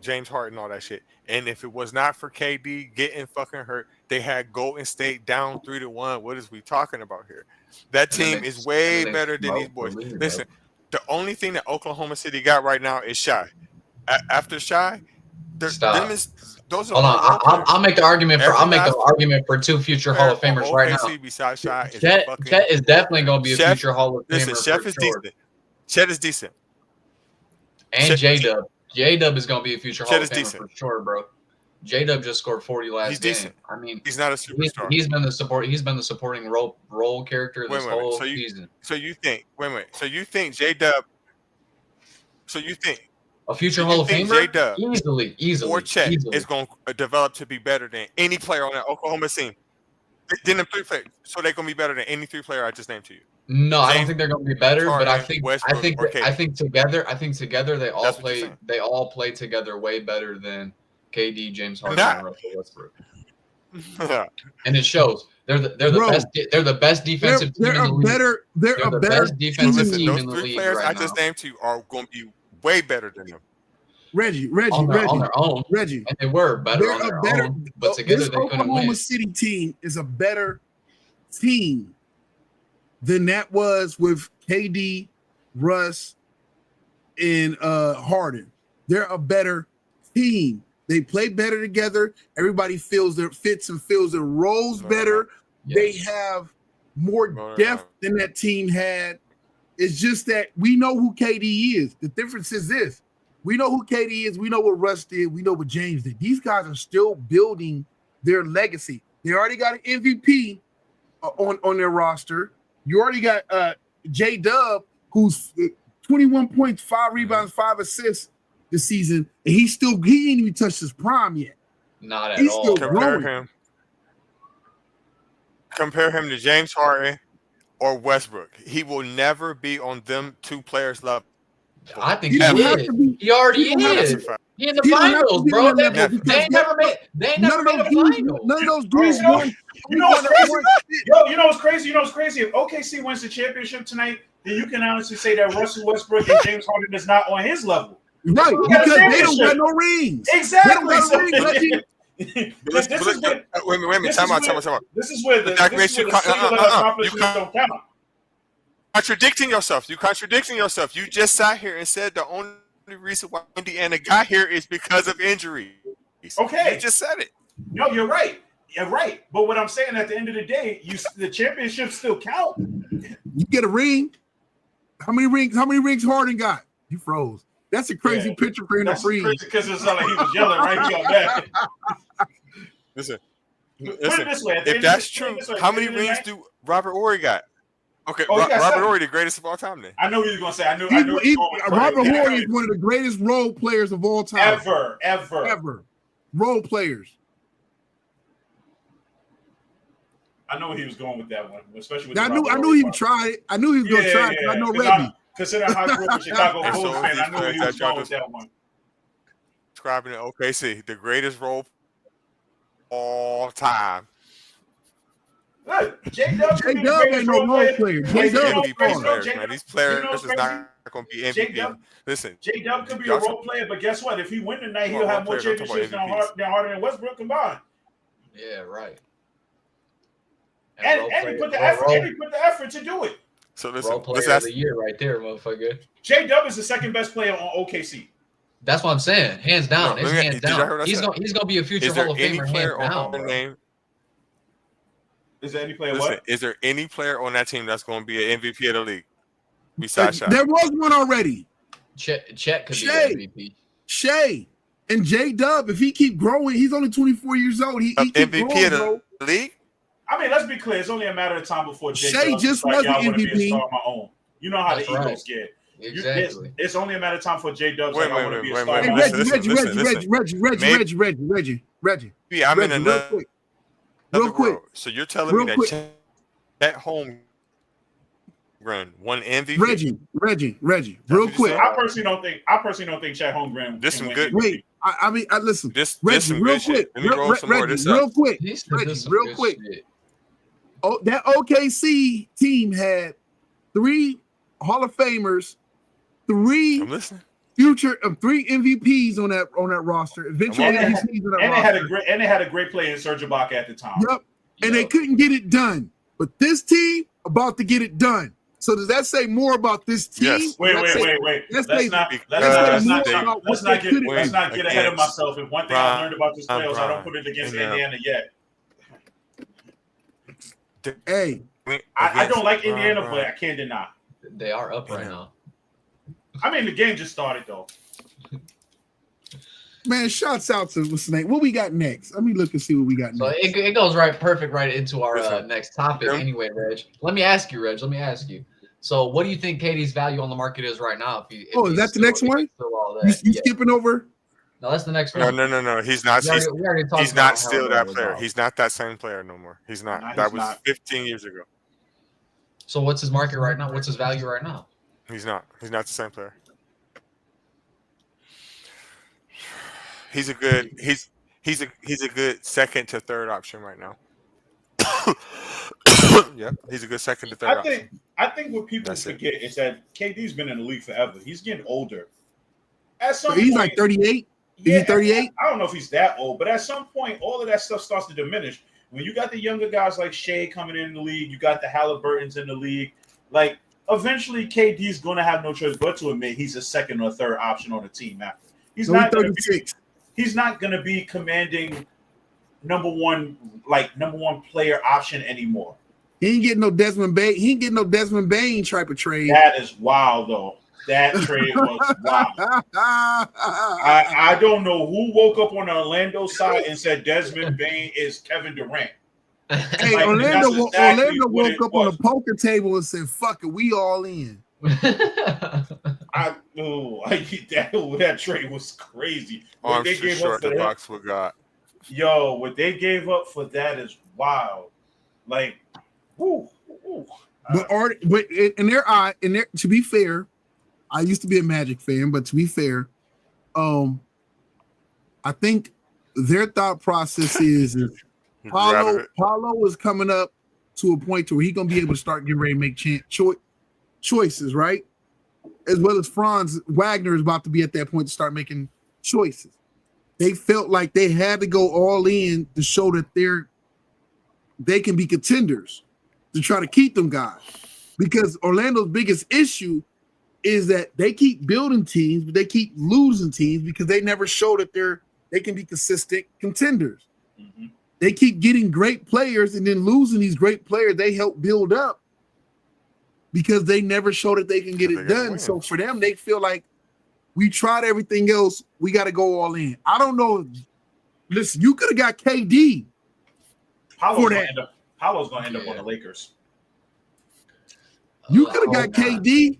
James Harden, all that shit. And if it was not for KD getting fucking hurt, they had Golden State down 3-1. What is we talking about here? That team is way better than these boys. Listen, the only thing that Oklahoma City got right now is Shai. After Shai, those are. Hold on, I'll make the argument for. I'll make the argument for 2 future Hall of Famers right now. Besides Shai, Chet is definitely going to be a future Hall of Famer. Listen, Chef is decent. Chet is decent. And J-Dub. J-Dub is going to be a future Hall of Famer for sure, bro. J-Dub just scored 40 last game. Decent. I mean, he's not a superstar. He's been the supporting role character this whole season. So you think J-Dub? So you think a future Hall of Famer? J-Dub easily, or Chet is going to develop to be better than any player on that Oklahoma team? Then the 3 players, so they're going to be better than any 3 players I just named to you. No, I don't think they're going to be better, but I think together they all play together way better than KD, James Harden, and Russell Westbrook. And it shows. They're the best defensive team in the league. They're a better defensive team in the those 3 league players right I just named to you are going to be way better than them. Reggie, on their own. Reggie, and they were better on their own, but together they couldn't win. Oklahoma City team is a better team than that was with KD, Russ, and Harden. They're a better team. They play better together. Everybody feels their fits and feels their roles better. Yes. They have more depth than that team had. It's just that we know who KD is. The difference is this. We know who KD is. We know what Russ did. We know what James did. These guys are still building their legacy. They already got an MVP on their roster. You already got J-Dub, who's 21 points, 5 rebounds, 5 assists this season, and he ain't even touched his prime yet. Not at He's all. still Compare him to James Harden or Westbrook. He will never be on them two players' level. I think He he don't have is. to be. He already He don't have is. That's a fact. He in the He don't have to finals, be bro. on that level They ain't never made. They ain't never made the finals. None of those dudes You know- won. You know what's crazy? won- Yo, you know what's crazy? You know what's crazy? If OKC wins the championship tonight, then you can honestly say that Russell Westbrook and James Harden is not on his level. Right, We got a because they don't championship. got no rings. Exactly. They don't got no rings, Reggie. This is what. Wait a minute. This Time is out. where- This is where the That makes you singular accomplishments don't count. contradicting yourself. You contradicting yourself. You just sat here and said the only reason why Indiana got here is because of injuries. Okay. You just said it. No, you're right. You're right. But what I'm saying at the end of the day, the championships still count. You get a ring. How many rings Harden got? You froze. That's a crazy Yeah. picture for him to That's freeze. crazy because it's not like he was yelling, right? He got mad. Listen. Put it this way. If that's true, how many rings do Robert Ory got? Okay, Oh, he got Robert 7. Ory, the greatest of all time. Then I know what he was going to say. I knew. Robert Horry is one of the greatest role players of all time. Ever. Role players. I know where he was going with that one, especially with I the knew Robert he Horry would part. try it. I knew he was going to try it. 'Cause I know Reggie. Considering how I grew up a Chicago And Bulls so fan, I these knew where he was players that going y'all with that one. describing it. OKC, the greatest role all time. Look, J-Dub could be the J-Dub greatest ain't no role role player. player. These J-Dub J-Dub knows MVP crazy, though. players, J-Dub- man. These you players know what's is not going to be MVP. J-Dub- Listen, J-Dub could be a Y'all role player, but guess what? If he win tonight, Come he'll on, have more role players, I'm talking championships about than Harden and Westbrook combined. Yeah, right. And role he player- put the role- effort. role- And he put the effort to do it. so Role listen, player let's of ask. the year right there, motherfucker. J-Dub is the second best player on OKC. That's what I'm saying. Hands down. No, It's let me- hands did y'all hear down. what I said? He's gonna be a future Is there Hall of any Famer. player Hands on down, the bro. name? Is there any player Listen, what? is there any player on that team that's going to be an MVP of the league besides Shaq? There was one already. Chet could Shea. be MVP. Shea and J-Dub, if he keep growing, he's only 24 years old. He keep MVP growing, of bro. the league? I mean, let's be clear. It's only a matter of time before Shea J-Dub just like, was "Y'all the wanna be a MVP. star of my own." You know how That's the right. egos get. Exactly. It's only a matter of time for J-Dub's Wait, like, I want to be a wait, star wait, of Hey, my listen, own. Reggie. Yeah, I'm in Reggie, real another quick. Real quick. world. So you're telling Real me quick. that Chet Holmgren won MVP? Reggie, real what you quick. said? I personally don't think Chet Holmgren This can some win good- MVP. Wait, I mean, listen. This Reggie, some real good quick. shit. Let me roll some more of this Real up. quick. He said Reggie, this some real good quick. shit. Oh, that OKC team had 3 Hall of Famers, 3 I'm listening. three MVPs on that roster. Eventually, And MVPs on that And roster. they had a great player in Serge Ibaka at the time. Yep. And they Yup. couldn't get it done. But this team about to get it done. So does that say more about this team? Yes. Wait. Let's say- Let's say- not Because get they ahead of myself. If one thing I learned about this playoffs, I don't Brian, put it against yeah. Indiana yet. Hey, I don't like Indiana, Brian. but I can't deny. They are up right Yeah. now. I mean, the game just started though. man, shouts out to what's the name? What we got next? Let me look and see what we got So next. it goes perfect right into our Listen. next topic. Yeah. Anyway, Reg, let me ask you. So, what do you think KD's value on the market is right now? If Oh, is he's that the still- next if one? he's still all You that? Yeah. skipping over? No, that's the next No, one. no. He's not. We already talked He's about not how still it that was player. off. He's not that same player no more. He's not. No, he's That was not. 15 years ago. So, what's his market right now? What's his value right now? He's not. He's not the same player. He's a good. He's a good second to third option right now. Yeah, he's a good second to third option. I think what people That's it. forget is that KD's been in the league forever. He's getting older. At some So he's point, like 38. Is he 38? I don't know if he's that old, but at some point, all of that stuff starts to diminish. when you got the younger guys like Shea coming in the league, you got the Halliburtons in the league. Like eventually, KD is going to have no choice but to admit he's a second or third option on the team after. He's not going to be commanding number one player option anymore. He ain't getting no Desmond Bain. He ain't getting no Desmond Bain type of trade. That is wild, though. That trade was wild. I don't know who woke up on the Orlando side and said Desmond Bain is Kevin Durant. Hey, Like, Orlando exactly woke up on a poker table and said, "Fuck it, we all in." That trade was crazy. Arms too short to box with God. Yo, what they gave up for that is wild. Like, whoo. But to be fair, I used to be a Magic fan, but to be fair, I think their thought process is Paulo is coming up to a point to where he's gonna be able to start getting ready to make choices, right? As well as Franz Wagner is about to be at that point to start making choices. They felt like they had to go all in to show that they can be contenders to try to keep them guys. Because Orlando's biggest issue is that they keep building teams, but they keep losing teams because they never show that they can be consistent contenders. Mm-hmm. They keep getting great players and then losing these great players they help build up because they never show that they can get it done. So for them, they feel like we tried everything else. We got to go all in. I don't know. Listen, you could have got KD. Paolo's going to end up on the Lakers. You could have got KD.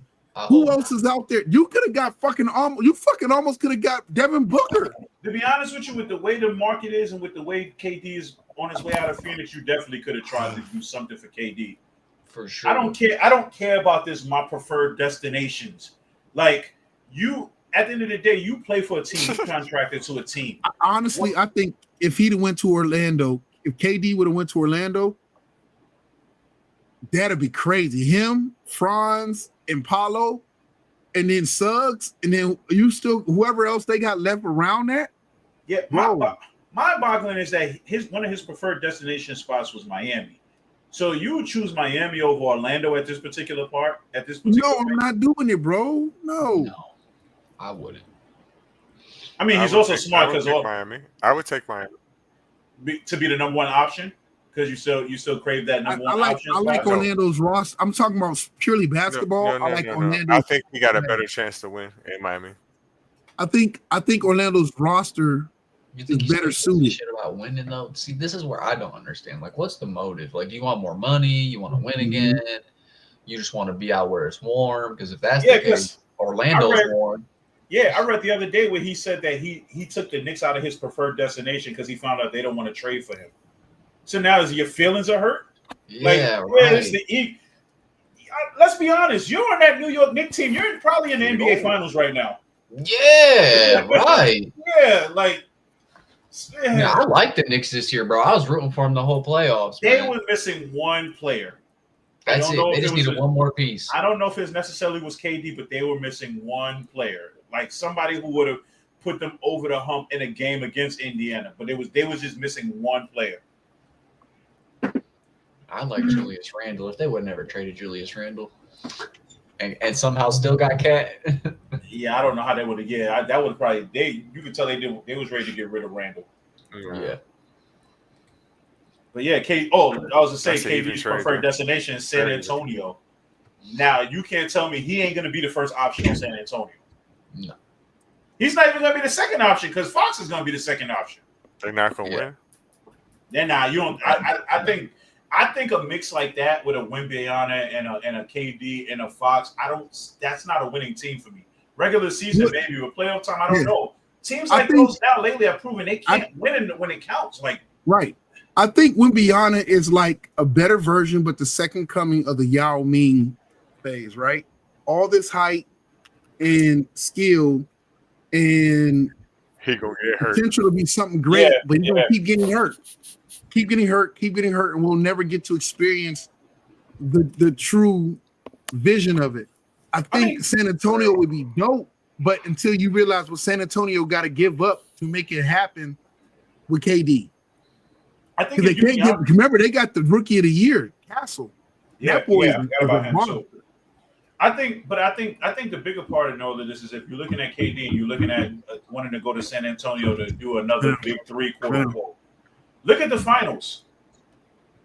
Who else is out there? You could have got almost could have got Devin Booker. To be honest with you, with the way the market is and with the way KD is on his way out of Phoenix, you definitely could have tried to do something for KD. For sure. I don't care about this. My preferred destinations. Like you, at the end of the day, you play for a team. You contracted to a team. Honestly, I think if he'd have went to Orlando, if KD would have went to Orlando, that'd be crazy. Him, Franz, and Paulo, and then Suggs, and then whoever else they got left around that. Yeah, mind-boggling is that one of his preferred destination spots was Miami. So you would choose Miami over Orlando at this particular part? No, I'm not doing it, bro. No, I wouldn't. I mean, he's also smart because Miami. I would take Miami to be the number one option because you still crave that number one option. I like Orlando's roster. I'm talking about purely basketball. Orlando. I think he got a better chance to win in Miami. I think Orlando's roster is better suited. Shit about winning though. See, this is where I don't understand. Like, what's the motive? Like, do you want more money? You want to win again? You just want to be out where it's warm? Because if that's the case, Orlando's warm. Yeah, I read the other day where he said that he took the Knicks out of his preferred destination because he found out they don't want to trade for him. So now your feelings are hurt? Yeah, right. Let's be honest. You're on that New York Knicks team. You're probably in the NBA Finals right now. Yeah, right. Yeah, like. Yeah, I like the Knicks this year, bro. I was rooting for them the whole playoffs. They were missing one player. That's it. They just needed one more piece. I don't know if it necessarily was KD, but they were missing one player, like somebody who would have put them over the hump in a game against Indiana. But they was just missing one player. I like Julius Randle. If they would have never traded Julius Randle, and somehow still got Cat. Yeah, I don't know how they would have. Yeah, that would probably you could tell they was ready to get rid of Randle. Yeah. But yeah, I was to say KD's preferred destination is San Antonio. Now you can't tell me he ain't gonna be the first option in San Antonio. No. He's not even gonna be the second option because Fox is gonna be the second option. They're not gonna win. Then you don't. I think a mix like that with a Wembanyama and a KD and a Fox, that's not a winning team for me. Regular season, maybe with playoff time, I don't know. Teams like those now lately have proven they can't win when it counts. Like right. I think Wembanyama is like a better version, but the second coming of the Yao Ming phase, right? All this height and skill and he gonna get hurt. Potential to be something great, but he's gonna keep getting hurt. Keep getting hurt, and we'll never get to experience the true vision of it. I think San Antonio would be dope, but until you realize what San Antonio got to give up to make it happen with KD. I think Because they can't get. Remember, they got the rookie of the year, Castle. Yeah, that boy I forgot about him. monster. So I think the bigger part of all of this is if you're looking at KD and you're looking at wanting to go to San Antonio to do another big three, quote unquote. Look at the finals.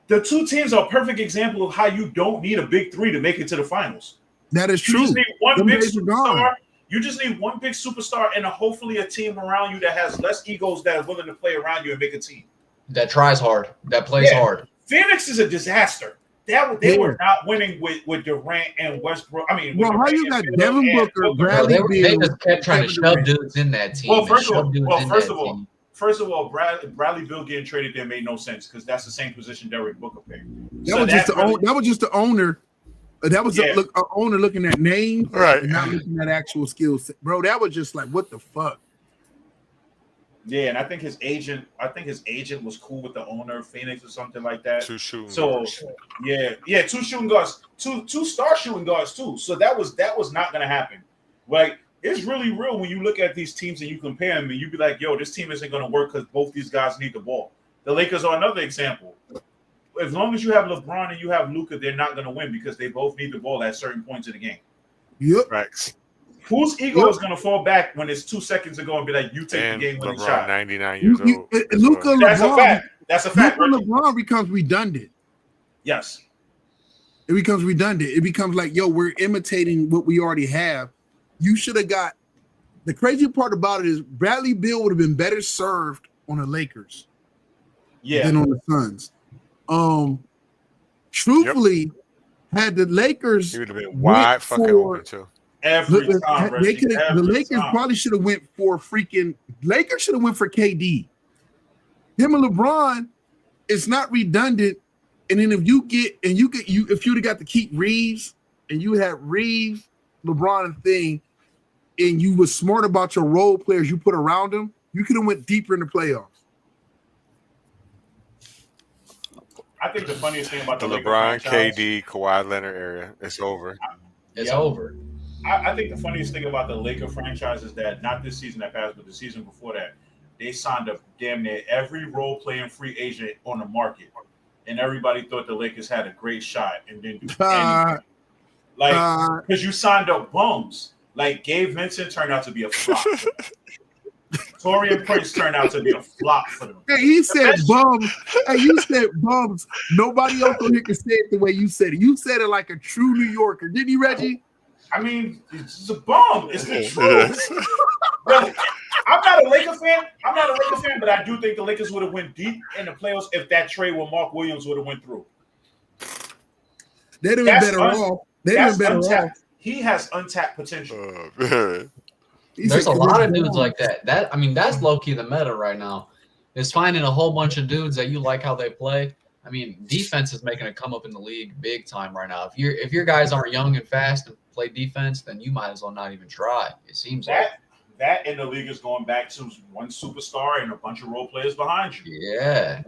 The two teams are a perfect example of how you don't need a big three to make it to the finals. That is true. You just need one big superstar. You just need one big superstar and hopefully a team around you that has less egos that are willing to play around you and make a team. That tries hard. That plays hard. Phoenix is a disaster. They were not winning with Durant and Westbrook. I mean, how you got Devin Booker, Bradley Beal? They just kept trying to shove dudes in that team. Well, first of all, Bradley Beal getting traded there made no sense because that's the same position Derek Booker played. That was just the owner. That was an owner looking at names, right, and not looking at actual skills, bro. That was just like, what the fuck. Yeah, and I think his agent was cool with the owner of Phoenix or something like that. Two shooting guards. Two shooting guards, two star shooting guards too. So that was not gonna happen. Like it's really real when you look at these teams and you compare them and you be like, yo, this team isn't gonna work because both these guys need the ball. The Lakers are another example. As long as you have LeBron and you have Luka, they're not gonna win because they both need the ball at certain points of the game. Yep. Right. Whose ego is going to fall back when it's 2 seconds ago and be like, you take the game winning shot? 99 years old. Luka, that's a fact. That's a fact. Luka LeBron becomes redundant. Yes. It becomes redundant. It becomes like, yo, we're imitating what we already have. You should have got – the crazy part about it is Bradley Beal would have been better served on the Lakers than on the Suns. Truthfully, had the Lakers – he would have been wide fucking open too. Every time, the Lakers probably should have went for Lakers should have went for KD. Him and LeBron, it's not redundant. And then if you'd have got to keep Reeves and you had Reeves, LeBron and thing, and you were smart about your role players you put around them, you could have went deeper in the playoffs. I think the funniest thing about the LeBron, KD, Kawhi Leonard area, it's over. It's over. I think the funniest thing about the Laker franchise is that not this season that passed, but the season before that, they signed up damn near every role-playing free agent on the market, and everybody thought the Lakers had a great shot and didn't do anything. Because you signed up bums. Like Gabe Vincent turned out to be a flop. Torian Prince turned out to be a flop for them. Hey, he said bums. Hey, you said bums. Nobody else on here can say it the way you said it. You said it like a true New Yorker, didn't you, Reggie? I mean, it's a bum. It's the truth. Really, I'm not a Laker fan, but I do think the Lakers would have went deep in the playoffs if that trade with Mark Williams would have went through. They'd have been better off. They'd have been better off. He has untapped potential. There's a lot of dudes like that. That's low-key the meta right now. Is finding a whole bunch of dudes that you like how they play. I mean, defense is making a come up in the league big time right now. If your guys aren't young and fast and play defense, then you might as well not even try. It seems that in the league is going back to one superstar and a bunch of role players behind you. Yeah.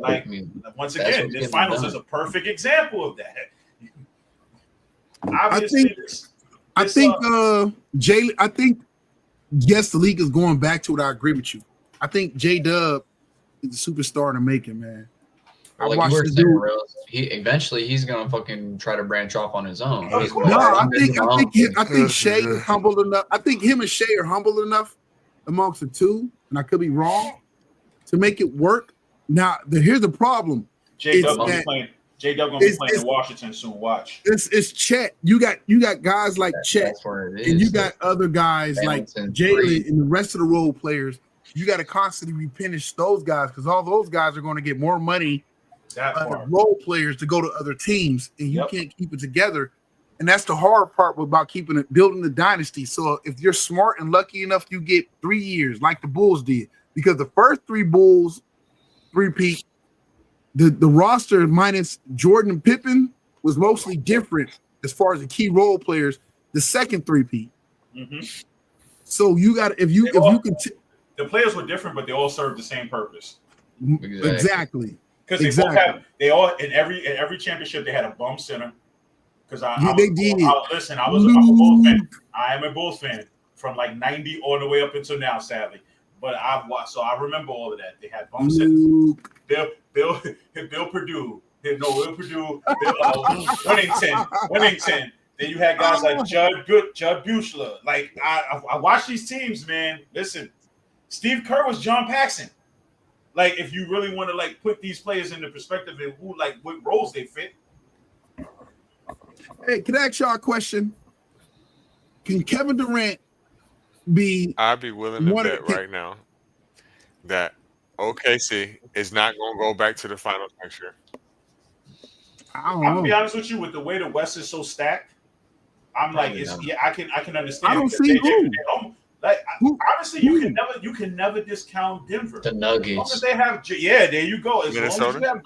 Once again, this finals is a perfect example of that. I think yes, the league is going back to it. I agree with you. I think J-Dub is a superstar in the making, man. Eventually he's gonna fucking try to branch off on his own. I think Shea is humble enough. I think him and Shea are humble enough amongst the two, and I could be wrong, to make it work. Now, here's the problem. J-Dub gonna be playing in Washington soon. Watch. It's Chet. You got guys like Chet, and you got other guys like Jalen and the rest of the role players. You got to constantly replenish those guys because all those guys are going to get more money. Role players to go to other teams, and you can't keep it together. And that's the hard part about building the dynasty. So if you're smart and lucky enough, you get 3 years like the Bulls did, because the first 3 Bulls repeat, the roster minus Jordan and Pippen was mostly different as far as the key role players. The second 3-peat. Mm-hmm. So you got the players were different, but they all served the same purpose. Exactly. Because they all in every championship they had a bum center. Because I'm a Bulls fan. I am a Bulls fan from like 90 all the way up until now, sadly. but I've watched, so I remember all of that. They had bumps. Bill Purdue. Will Purdue. Winnington. Then you had guys like Judd Buechler. Like I watched these teams, man. Listen, Steve Kerr was John Paxson. Like, if you really want to like put these players into perspective and who like what roles they fit. Hey, can I ask y'all a question? Can Kevin Durant be? I'd be willing to bet right now that OKC is not going to go back to the finals next year. I'm gonna be honest with you. With the way the West is so stacked, I'm like, I can understand. I don't see who. Honestly, you can never discount Denver. The Nuggets. As long as they have, there you go. As Minnesota? long as you have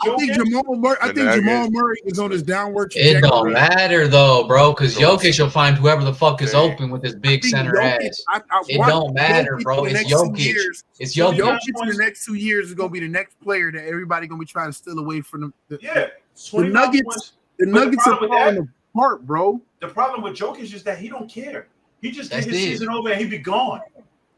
I think Jamal Murray is on his downward trajectory. It don't matter though, bro, because Jokic will find whoever the fuck is open with his big center ass. It don't matter, bro. It's Jokic. It's Jokic. Jokic in the next 2 years is gonna be the next player that everybody gonna be trying to steal away from them. The Nuggets. The Nuggets are falling apart, bro. The problem with Jokic is that he don't care. He just get his season over and he be gone.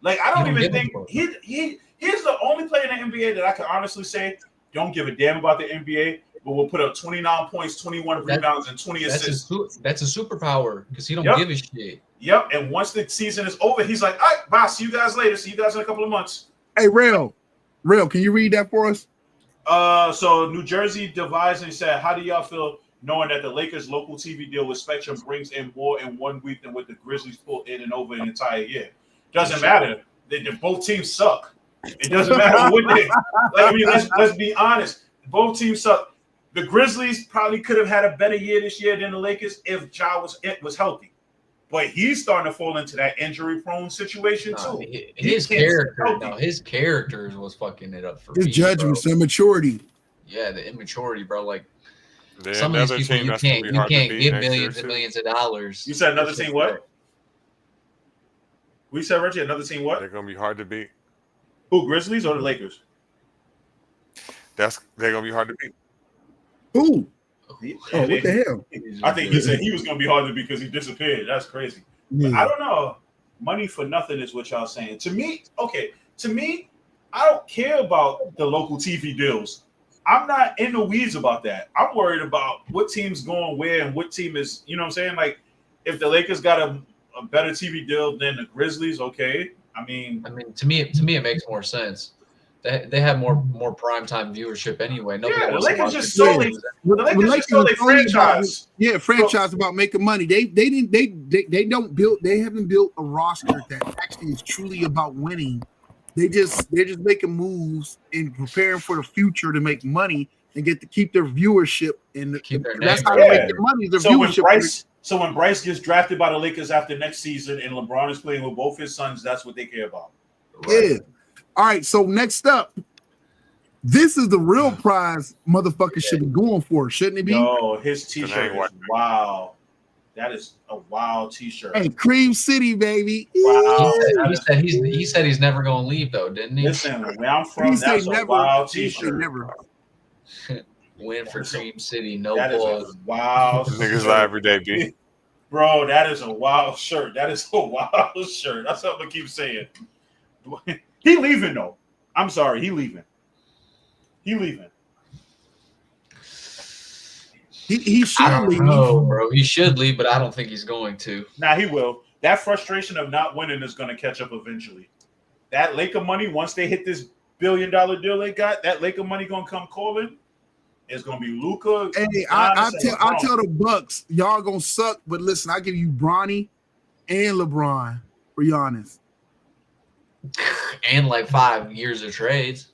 Like, I don't even think he's the only player in the NBA that I can honestly say don't give a damn about the NBA, but will put up 29 points, 21 rebounds, and 20 assists. That's a superpower because he don't give a shit. Yep. And once the season is over, he's like, all right, bye. See you guys later. See you guys in a couple of months. Hey, Rail, can you read that for us? So New Jersey divides and said, how do y'all feel knowing that the Lakers' local TV deal with Spectrum brings in more in 1 week than what the Grizzlies pulled in and over an entire year? Doesn't matter. Both teams suck. It doesn't matter what they. Like, I mean, let's be honest. Both teams suck. The Grizzlies probably could have had a better year this year than the Lakers if Ja was healthy. But he's starting to fall into that injury-prone situation too. His characters was fucking it up for his judgments, their maturity. Yeah, the immaturity, bro. Like They're some of these people, you can't give millions and millions of dollars. You said another team what? We said, Reggie, another team what? They're going to be hard to beat. Who, Grizzlies or the Lakers? They're going to be hard to beat. Who? What the hell? I think he said he was going to be hard to beat because he disappeared. That's crazy. Yeah. I don't know. Money for nothing is what y'all saying. To me, I don't care about the local TV deals. I'm not in the weeds about that. I'm worried about what team's going where and what team is, you know what I'm saying? Like, if the Lakers got a better TV deal than the Grizzlies, okay. I mean, to me, it makes more sense. They have more primetime viewership anyway. The Lakers just sold a franchise. Franchise about making money. They haven't built a roster that actually is truly about winning. They're just making moves and preparing for the future to make money and get to keep their viewership that's how they make their money. Their viewership. So when Bryce gets drafted by the Lakers after next season and LeBron is playing with both his sons, that's what they care about. Right? Yeah. All right. So next up, this is the real prize motherfuckers should be going for, shouldn't it be? No, his T-shirt is wow. That is a wild T-shirt. Hey, Cream City, baby. Wow. He said he's never going to leave, though, didn't he? Listen, where I'm from, that's a wild T-shirt. Never. Win for Cream City, no balls. Wow. Niggas lie every day, B. Bro, that is a wild shirt. That's something to keep saying. He leaving, though. I'm sorry. He leaving. He should leave. No, bro. He should leave, but I don't think he's going to. Nah, he will. That frustration of not winning is going to catch up eventually. That Laker money, once they hit this $1 billion deal they got, that Laker money going to come calling. It's gonna be Luka. Hey, I tell the Bucks, y'all gonna suck, but listen, I give you Bronny and LeBron for Giannis. And like 5 years of trades.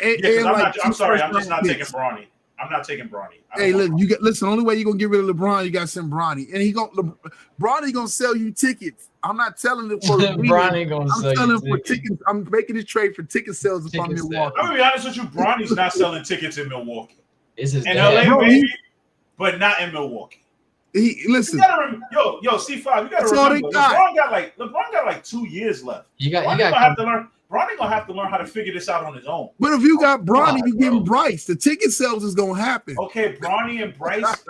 I'm just not taking Bronny. I'm not taking Bronny. Hey, look, listen. Only way you're gonna get rid of LeBron, you got to send Bronny, and Bronny gonna sell you tickets. I'm not telling it for Bronny gonna I'm selling for tickets. I'm making this trade for ticket sales if I'm in Milwaukee. I'm gonna be honest with you. Bronny's not selling tickets in Milwaukee. Is his in LA, baby, but not in Milwaukee. Listen, C5, you gotta remember. LeBron got like 2 years left. Bronny's Bronny gonna have to learn how to figure this out on his own. But if you got Bronny, God, you give him bro. Bryce. The ticket sales is gonna happen. Okay, Bronny and Bryce.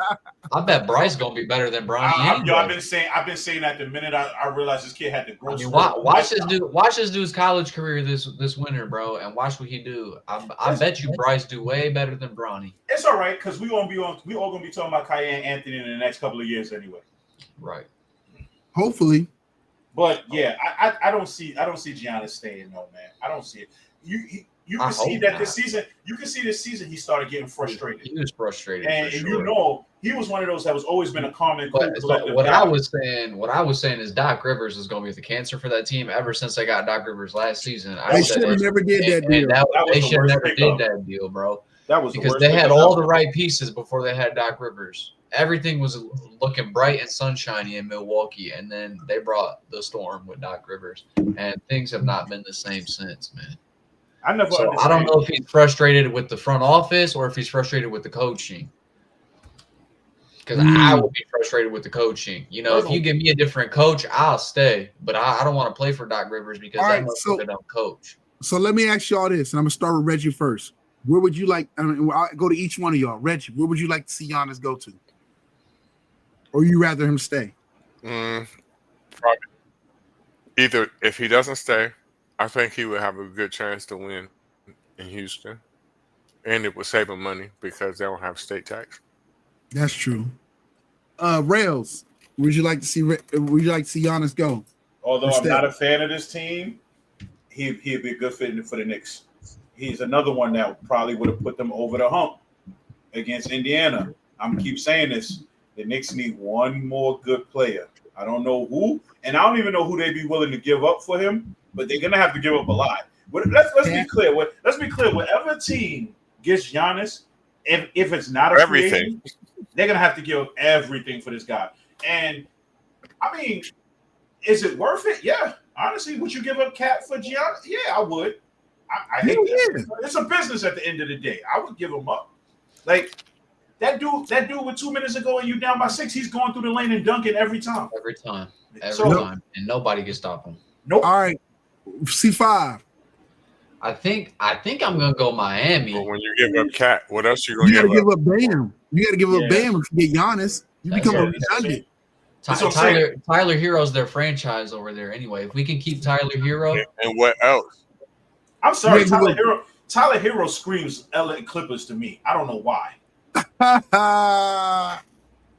I bet Bryce gonna be better than Bronny. Anyway. I've been saying that the minute I realized this kid had the growth. I mean, watch this dude's college career this winter, bro, and watch what he do. I bet you Bryce do way better than Bronny. It's all right because we all gonna be talking about Cayenne Anthony in the next couple of years anyway. Right. Hopefully. But yeah, I don't see Giannis staying though, man. I don't see it. You can see that this season. You can see this season he started getting frustrated. He was frustrated, and for sure. you know he was one of those that was always been a calm and cool. But so what I was saying is Doc Rivers is going to be the cancer for that team ever since they got Doc Rivers last season. They should have never did that deal. They should have never did that deal, bro. That was because they had all the right pieces before they had Doc Rivers. Everything was looking bright and sunshiny in Milwaukee, and then they brought the storm with Doc Rivers, and things have not been the same since, man. I don't know if he's frustrated with the front office or if he's frustrated with the coaching. Because I would be frustrated with the coaching. You know, if you give me a different coach, I'll stay. But I don't want to play for Doc Rivers because that motherfucker don't coach. So let me ask y'all this, and I'm gonna start with Reggie first. Where would you like? I'll go to each one of y'all. Reggie, where would you like to see Giannis go to? Or you rather him stay? Probably. Either if he doesn't stay, I think he would have a good chance to win in Houston, and it would save him money because they don't have state tax. That's true. Rails, would you like to see Giannis go? Although I'm not a fan of this team, he'd be a good fit for the Knicks. He's another one that probably would have put them over the hump against Indiana. I'm gonna keep saying this. The Knicks need one more good player. I don't know who, and I don't even know who they'd be willing to give up for him, but they're gonna have to give up a lot. Let's be clear. Let's be clear. Whatever team gets Giannis, if it's not a free agent, they're gonna have to give up everything for this guy. And I mean, is it worth it? Yeah. Honestly, would you give up Cat for Giannis? Yeah, I would. I hate that. It's a business at the end of the day. I would give him up. Like that dude with 2 minutes ago and you down by 6, he's going through the lane and dunking every time. Every time. And nobody can stop him. Nope. All right. C5. I think I'm gonna go Miami. But when you give up Cat, what else you gonna give up? You gotta give up Bam. You gotta give up Bam if you get Giannis. You become a redundant. Tyler Hero's their franchise over there anyway. If we can keep Tyler Hero. And what else? I'm sorry, Tyler Hero screams LA Clippers to me. I don't know why. I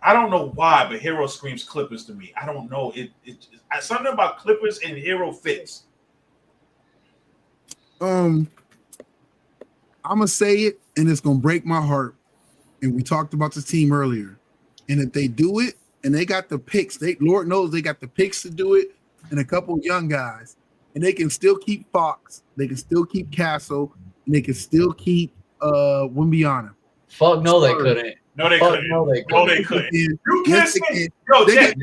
don't know why, but Hero screams Clippers to me. I don't know. It something about Clippers and Hero fits. I'm gonna say it, and it's gonna break my heart. And we talked about this team earlier. And if they do it, and they got the picks, Lord knows they got the picks to do it, and a couple of young guys, and they can still keep Fox, they can still keep Castle, and they can still keep Wimbiana. Fuck no, they couldn't. No, they couldn't. No, they couldn't. You can't say, yo, they get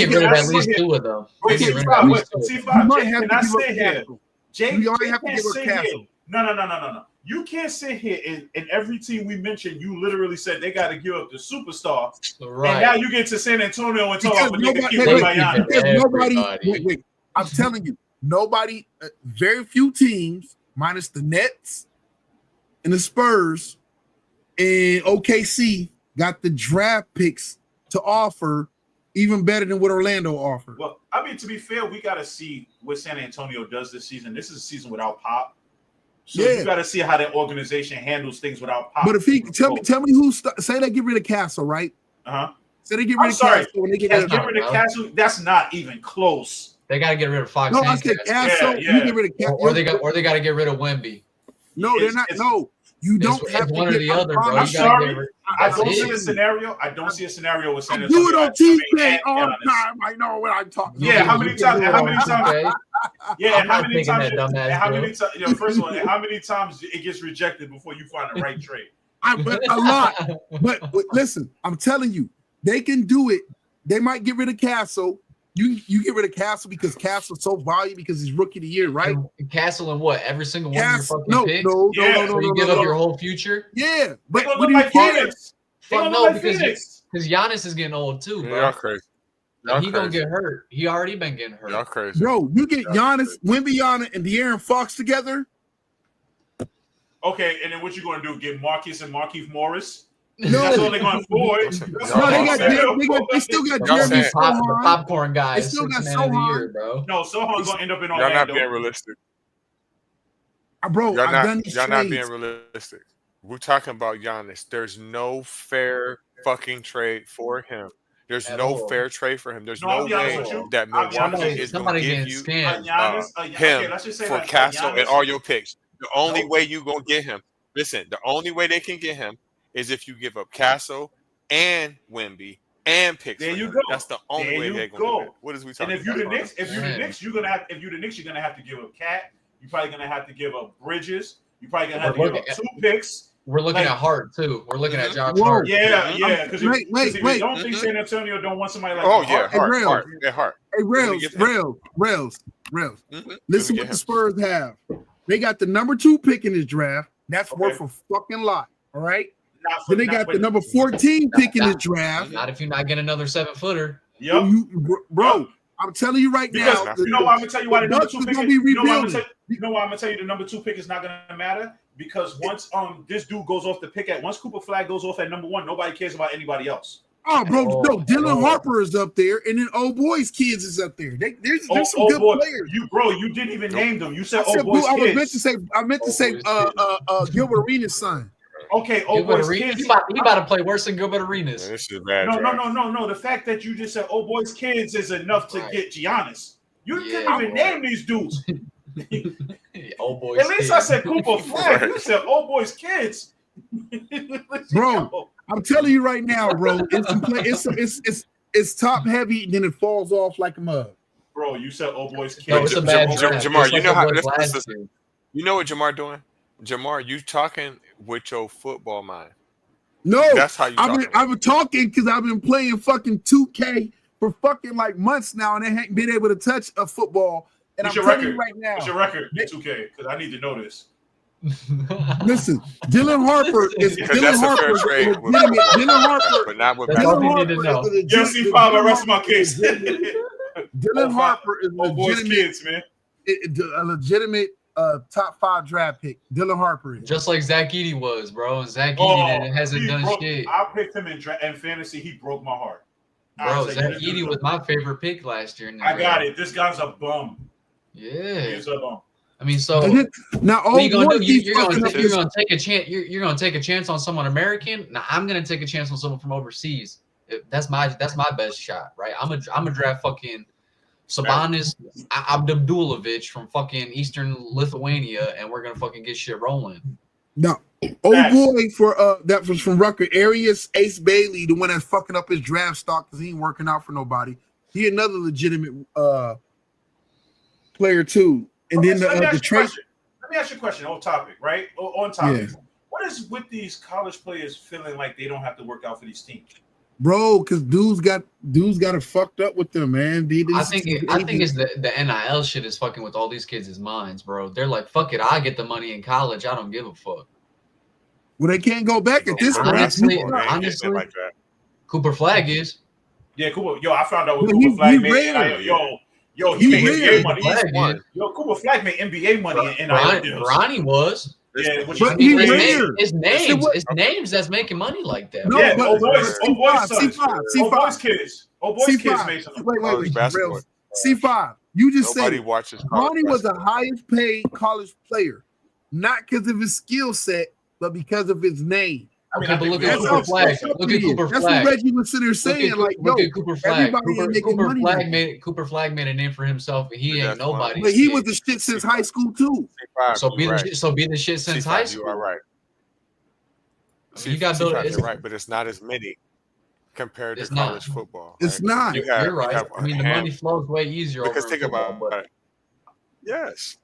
rid of at least 2 of them. Wait, C5, can I say here? Jay, you only have to give up Castle. No. You can't sit here and every team we mentioned, you literally said they got to give up the superstar. Right. And now you get to San Antonio and talk about nobody. Wait. I'm telling you, nobody. Very few teams, minus the Nets and the Spurs and OKC, got the draft picks to offer even better than what Orlando offered. Well, I mean, to be fair, we got to see what San Antonio does this season. This is a season without Pop. So you got to see how that organization handles things without Pop. But if he tell me who say they get rid of Castle, right? Say they get rid of Castle when they get rid of Castle. That's not even close. They got to get rid of Fox. No, I said Castle. You get rid of Castle, or they got to get rid of Wemby. No, they're not. No, you don't have one or the other, bro. I'm sorry. I don't see a scenario. I don't see a scenario with San Antonio. Do it on TV all the time. I know what I'm talking about. Yeah, how many times? Yeah, and how many times? First of all, how many times it gets rejected before you find the right trade? A lot. But listen, I'm telling you, they can do it. They might get rid of Castle. You get rid of Castle because Castle's so valuable because he's rookie of the year, right? And Castle and what? Every single one of your fucking picks? No. You give up your whole future? Yeah. But what do you get? Fuck no, because Giannis is getting old too, bro. Y'all crazy. Y'all He gonna crazy. get hurt. He already been getting hurt. Y'all crazy. Bro, you get Yeah. Giannis, Wembanyama, and De'Aaron Fox together. Okay, and then what you gonna do? Get Marcus and Markieff Morris? No. That's all they're going to afford. Listen, That's y'all No, all they I'm got, saying. they still got Y'all Jeremy saying- The Sohan. popcorn guy They is still six got man of the Sohan. year, bro. No, Sohan's gonna end up in Y'all not Orlando. being realistic. Bro, Y'all I've done not these y'all not being trades. realistic. We're talking about Giannis. There's no fair fucking trade for him. There's At no all. fair trade for him. There's No, no I'll be honest way with you. that I'll be honest Milwaukee with you. is going Somebody to give getting you scammed. Giannis, him okay, let's just say for that Castle and Giannis- all your picks. The only Nope. way you gonna get him, listen, the only way they can get him is if you give up Castle and Wemby and picks There for you him. go. That's the only There way you they're gonna go. do it. What is we And talking if you about? the Knicks, Man. you're gonna have to give up Cat. You're probably gonna have to give up Bridges. You're probably gonna have We're to give up looking 2 picks. We're looking Like- at Hart too. We're looking at Mhm. Josh Whoa. Hart. Yeah, Mhm. yeah. Because Wait, if you don't think Mhm. San Antonio don't want somebody like Oh Hart, yeah, Hart, Rails. Hart, yeah, Hart. Hey, We're gonna Rails, get him. Rails. Mhm. Listen We're what gonna the Spurs have. They got the number 2 pick in this draft. That's Okay. worth a fucking lot. All right. not for- Then they not got with- the number 14 pick in this draft. Not if you're not getting another 7-footer. Yep. Bro, Yep. I'm telling you right Because now. you know why I'm gonna tell you why the the number Bucks 2 is pick gonna is, be you know why I'm rebuilding. gonna tell you the number 2 pick is not gonna matter? Because once this dude goes off the pick at once Cooper Flag goes off at number 1, nobody cares about anybody else. Oh, bro, Oh, no, Dylan oh. Harper is up there, and then old boys kids is up there. There's some Oh good boy, players. you didn't even name them. You said I said, boys I was kids. meant to say, Gilbert Arenas' son. Okay, Gilbert boys Arenas, kids. he about to play worse than Gilbert Arenas. Man, this is a bad. No. draft. The fact that you just said boys kids is enough to Right. get Giannis. You Yeah, couldn't even bro. name these dudes. Old boys. At least I kids. said Cooper Flag. You said boys kids. Bro. I'm telling you right now, bro. It's top heavy, and then it falls off like a mug. Bro, you said boys kids. No, it's a bad draft. Jamar, Just you like know it how- was this- last year. You know what Jamar doing? Jamar, you talking with your football mind. No, That's how you talking. I've been talking because I've been playing fucking 2K for fucking like months now, and I haven't been able to touch a football. And What's I'm your telling you record? right now. What's your record in 2K? Because I need to know this. Listen, Dylan Harper is Because Dylan that's a fair Harper. trade. Is legitimate. Dylan Harper. But not with That's Dylan all we need Harper to know. is a legit- Yes, C5, I rest my case. Dylan Harper is boys legitimate, kids, man. a legitimate top 5 draft pick. Dylan Harper is. Just like Zach Edey was, bro. And Zach Edey hasn't he done broke- shit. I picked him in fantasy. He broke my heart. I Bro, was Zach like, Edey was my favorite pick last year. In the I got draft. it. This guy's a bum. Yeah. He's a bum. I mean, so Now, what are you gonna boy, do? he's You're fucking up his- gonna take a chance. You're gonna take a chance on someone American. Now I'm gonna take a chance on someone from overseas. That's my best shot, right? I'm a draft fucking Sabonis Abdulovic from fucking Eastern Lithuania, and we're gonna fucking get shit rolling. No, Facts. boy for that was from Rucker. Arias Ace Bailey, the one that's fucking up his draft stock because he ain't working out for nobody. He another legitimate player too. And Okay, then so let me the ask you a trade. question. Let me ask you a question. On topic, right? On topic. What is with these college players feeling like they don't have to work out for these teams? Bro, because dudes got it fucked up with them, man. I think it's the NIL shit is fucking with all these kids' minds, bro. They're like, fuck it, I get the money in college. I don't give a fuck. well, they can't go back at this And point. honestly- Man, get honestly- like that. Cooper Flag is. Yeah, Cooper. Yo, I found out what Well, Cooper he Flag made. rare. He He made rare. NBA money. Flag One. is. Yo, Cooper Flag made NBA money in NIL Ronnie, deals. Ronnie was. Yeah, which But is he crazy. rare. It's names. what- It's names that's making money like that. No, Yeah, but old boys sons. C5, Old boys kids. Old boys kids C5. made some. Wait, College basketball. Rails. C5. You just Nobody said watches. college Ronnie was the basketball. highest paid college player, not because of his skill set, but because of his name. I mean, Okay, I but think look we at all Cooper know Flag. it's- Look at Cooper That's Flag. what Reggie was sitting there saying, like, look yo, at Cooper Flag. everybody ain't making Cooper money Flag now. made Cooper Flag made a name for himself, and he But ain't that's nobody. but he was the shit since high school too. C5, So be you're the right. shit, be the shit since C5, high You school. are right. I mean, you got built. C5, It's, you're right, but it's not as many compared to It's not. college football. It's right? not. You have- you're you right. have I mean, a the hand- money flows way easier. Because over think in football, about but it. Yes.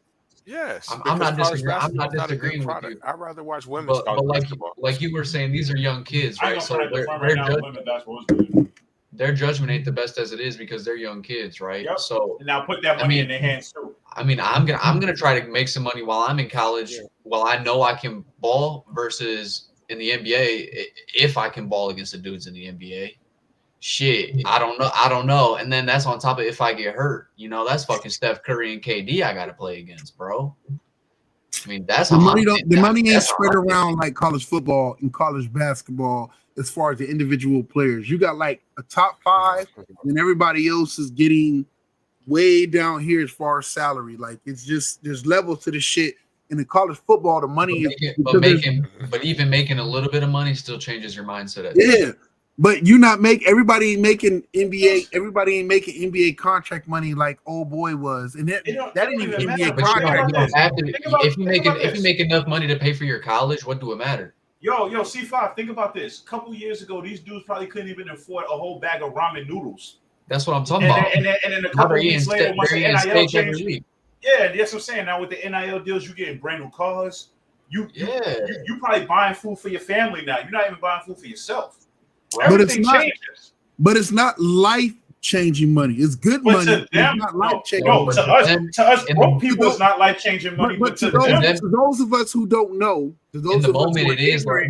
Yes. I'm because not college disagreeing- I'm not basketball is a good disagreeing with product. you. I'd rather watch women's but college like basketball. you were saying, these are young kids, I ain't right? gonna So put it at the their, front their, right now. judge, Women basketball is good. their judgment ain't the best as it is because they're young kids, right? Yep. So And now put that money in their hands too. I mean, I'm gonna try to make some money while I'm in college, while I know I can ball versus in the NBA if I can ball against the dudes in the NBA. shit, I don't know. And then that's on top of if I get hurt. You know, that's fucking Steph Curry and KD I gotta play against, bro. I mean, that's The how money I'm don't. The money ain't that's how spread I'm thinking. around like college football and college basketball as far as the individual players. You got like a top five, and everybody else is getting way down here as far as salary. Like it's just there's levels to the shit. In the college football, the money is But even making a little bit of money still changes your mindset. yeah. But you not make everybody ain't making NBA. Everybody ain't making NBA contract money like old boy was, and that ain't even NBA But you contract. don't have to. If you make enough money to pay for your college, what do it matter? Yo, C5, think about this. A couple years ago, these dudes probably couldn't even afford a whole bag of ramen noodles. That's what I'm talking about. And then a couple weeks later, once the NIL changed, yeah, that's what I'm saying. Now with the NIL deals, you getting brand new cars. You probably buying food for your family now. You're not even buying food for yourself. Everything changes. But it's not life changing money. It's good money. To them, it's not life changing. No, to us broke people, it's not life changing money. But to those of us who don't know, in the moment it is life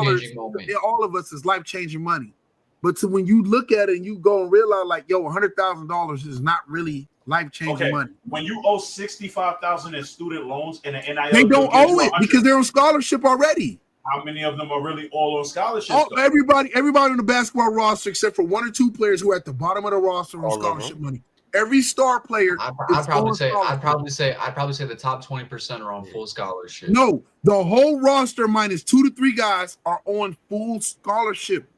changing moment. All of us is life changing money. But when you look at it and you go and realize, like, yo, $100,000 is not really life changing money. When you owe $65,000 in student loans and an NIL, they don't owe it because they're on scholarship already. How many of them are really all on scholarship? Everybody on the basketball roster, except for one or two players who are at the bottom of the roster on scholarship money. Every star player. I'd probably say the top 20% are on full scholarship. No, the whole roster minus 2 to 3 guys are on full scholarship.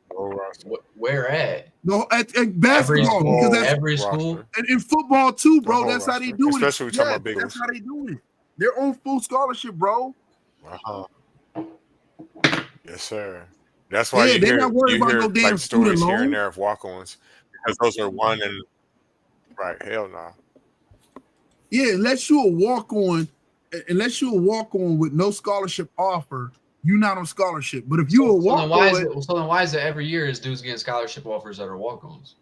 Where at? No, at basketball, because that's every school, and in football too, bro. That's how they do it. Especially we talking about big. That's how they do it. They're on full scholarship, bro. Yes, sir. That's why you they're hear, not worried about no damn like stories student here and loan. there of walk-ons because those are one and right. Hell no. Yeah, unless you're a walk-on with no scholarship offer, you're not on scholarship. But if you're a walk-on, so then why is it every year is dudes getting scholarship offers that are walk-ons?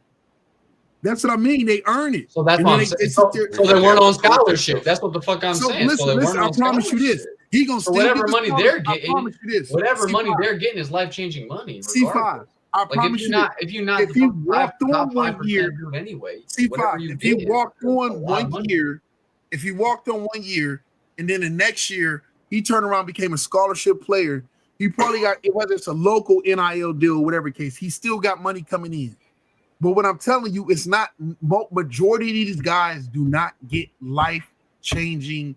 That's what I mean. They earn it. So that's what I'm saying. So they weren't on scholarship. That's what the fuck I'm saying. Listen, I promise you this. He gonna still whatever money they're getting. I promise you this. Whatever money they're getting is life-changing money. C5. I promise you. If you walked on 1 year anyway. C5. If you walked on 1 year, and then the next year he turned around and became a scholarship player, he probably got, whether it's a local NIL deal, whatever case, he still got money coming in. But what I'm telling you, it's not, majority of these guys do not get life-changing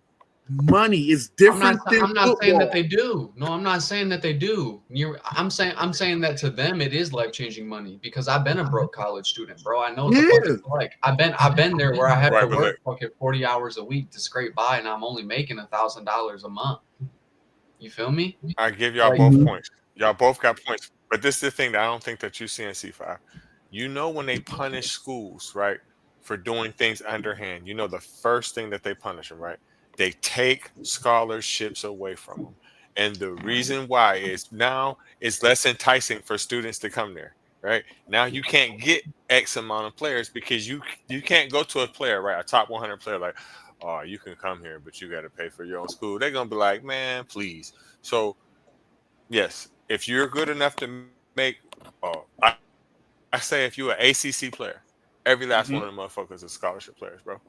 money. It's different than I'm not football. saying that they do. No, I'm not saying that they do. I'm saying that to them it is life-changing money because I've been a broke college student, bro. I know what the fuck it's like. I've been there where I have to work fucking 40 hours a week to scrape by, and I'm only making $1,000 a month. You feel me? I give y'all both points. Y'all both got points, but this is the thing that I don't think that you see in C5. You know, when they punish schools, right, for doing things underhand, you know the first thing that they punish them, right? They take scholarships away from them. And the reason why is now it's less enticing for students to come there, right? Now you can't get X amount of players because you can't go to a player, right, a top 100 player like, oh, you can come here, but you got to pay for your own school. They're going to be like, man, please. So, yes, if you're good enough to make I say if you're an ACC player, every last one of them motherfuckers are scholarship players, bro.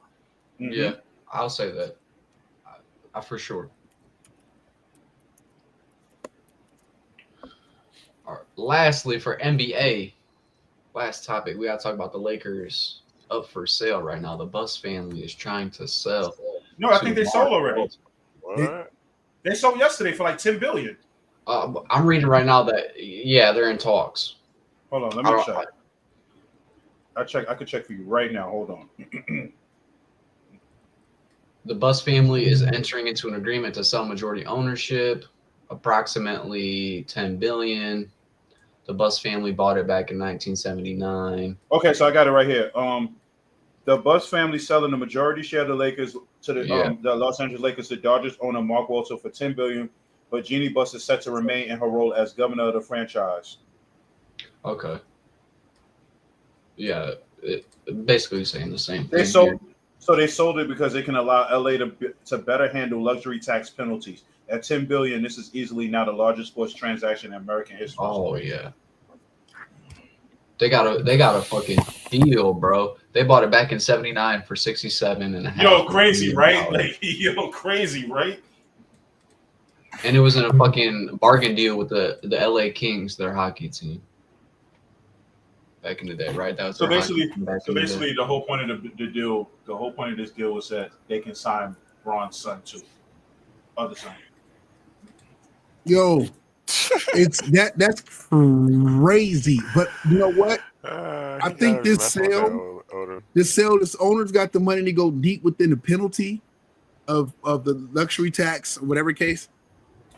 Yeah, I'll say that. For sure. All right. Lastly, for NBA, last topic, we got to talk about the Lakers up for sale right now. The Buss family is trying to sell. No, I think they sold already. What? They sold yesterday for like $10 billion. I'm reading right now that they're in talks. Hold on, let me check. I could check for you right now. Hold on. The Buss family is entering into an agreement to sell majority ownership, approximately $10 billion. The Buss family bought it back in 1979. Okay, so I got it right here. The Buss family selling the majority share of the Lakers to the Los Angeles Lakers to Dodgers owner Mark Walter for $10 billion. But Jeannie Buss is set to remain in her role as governor of the franchise. Okay. Yeah, basically saying the same thing. They sold it because they can allow LA to better handle luxury tax penalties. At $10 billion, this is easily now the largest sports transaction in American history. Oh yeah, They got a fucking deal, bro. They bought it back in '79 for $67.5. Yo, crazy, right? million. Like, yo, crazy, right? And it was in a fucking bargain deal with the LA Kings, their hockey team. Back in the day, right? That was So their hockey basically, team back in the day. the whole point of the deal, the whole point of this deal was that they can sign Braun's son too, other son. Yo, that's crazy. But you know what? I think this sale, this owner's got the money to go deep within the penalty of the luxury tax or whatever case.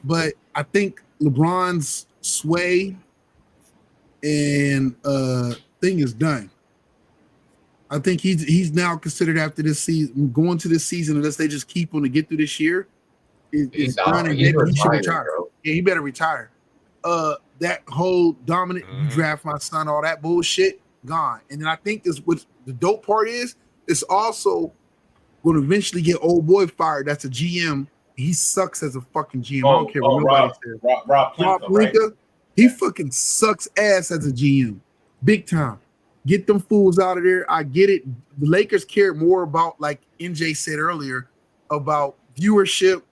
But I think LeBron's sway and thing is done. I think he's now considered after this season, going to this season, unless they just keep on to get through this year. It's done, and he should retire. Yeah, he better retire. That whole dominant you draft my son, all that bullshit, gone. And then I think this what the dope part is, it's also going to eventually get old boy fired. That's a GM. He sucks as a fucking GM. I don't care what nobody says. Rob Pelinka, right? He fucking sucks ass as a GM. Big time. Get them fools out of there. I get it. The Lakers cared more about, like NJ said earlier, about viewership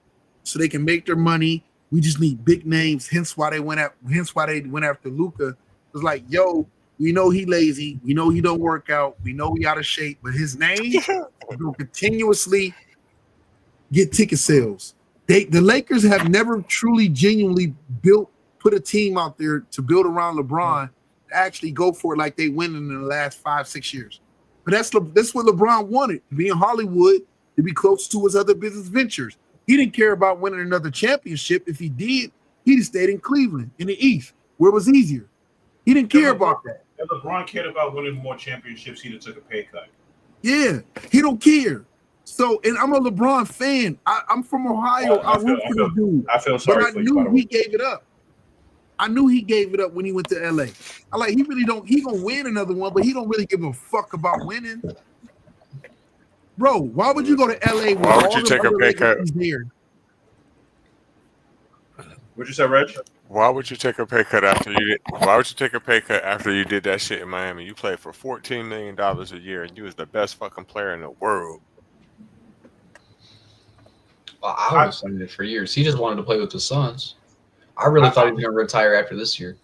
so they can make their money. We just need big names. Hence why they went after Luka. It was like, yo, we know he lazy. We know he don't work out. We know he out of shape, but his name will continuously get ticket sales. The Lakers have never truly, genuinely put a team out there to build around LeBron to actually go for it like they win in the last 5-6 years. But that's what LeBron wanted, to be in Hollywood, to be close to his other business ventures. He didn't care about winning another championship. If he did, he'd have stayed in Cleveland in the East, where it was easier. He didn't care about that. If LeBron cared about winning more championships, he'd have took a pay cut. Yeah, he don't care. So, and I'm a LeBron fan. I'm from Ohio. I root for the dude. I feel sorry but for I you. knew he gave it up. I knew he gave it up when he went to LA. He really don't. He gonna win another one, but he don't really give a fuck about winning. Bro, why would you go to LA? Why would you take a pay cut? What'd you say, Reg? Why would you take a pay cut after you did? Why would you take a pay cut after you did that shit in Miami? You played for $14 million a year, and you was the best fucking player in the world. Well, I was saying it for years. He just wanted to play with the Suns. I really thought he was going to retire after this year.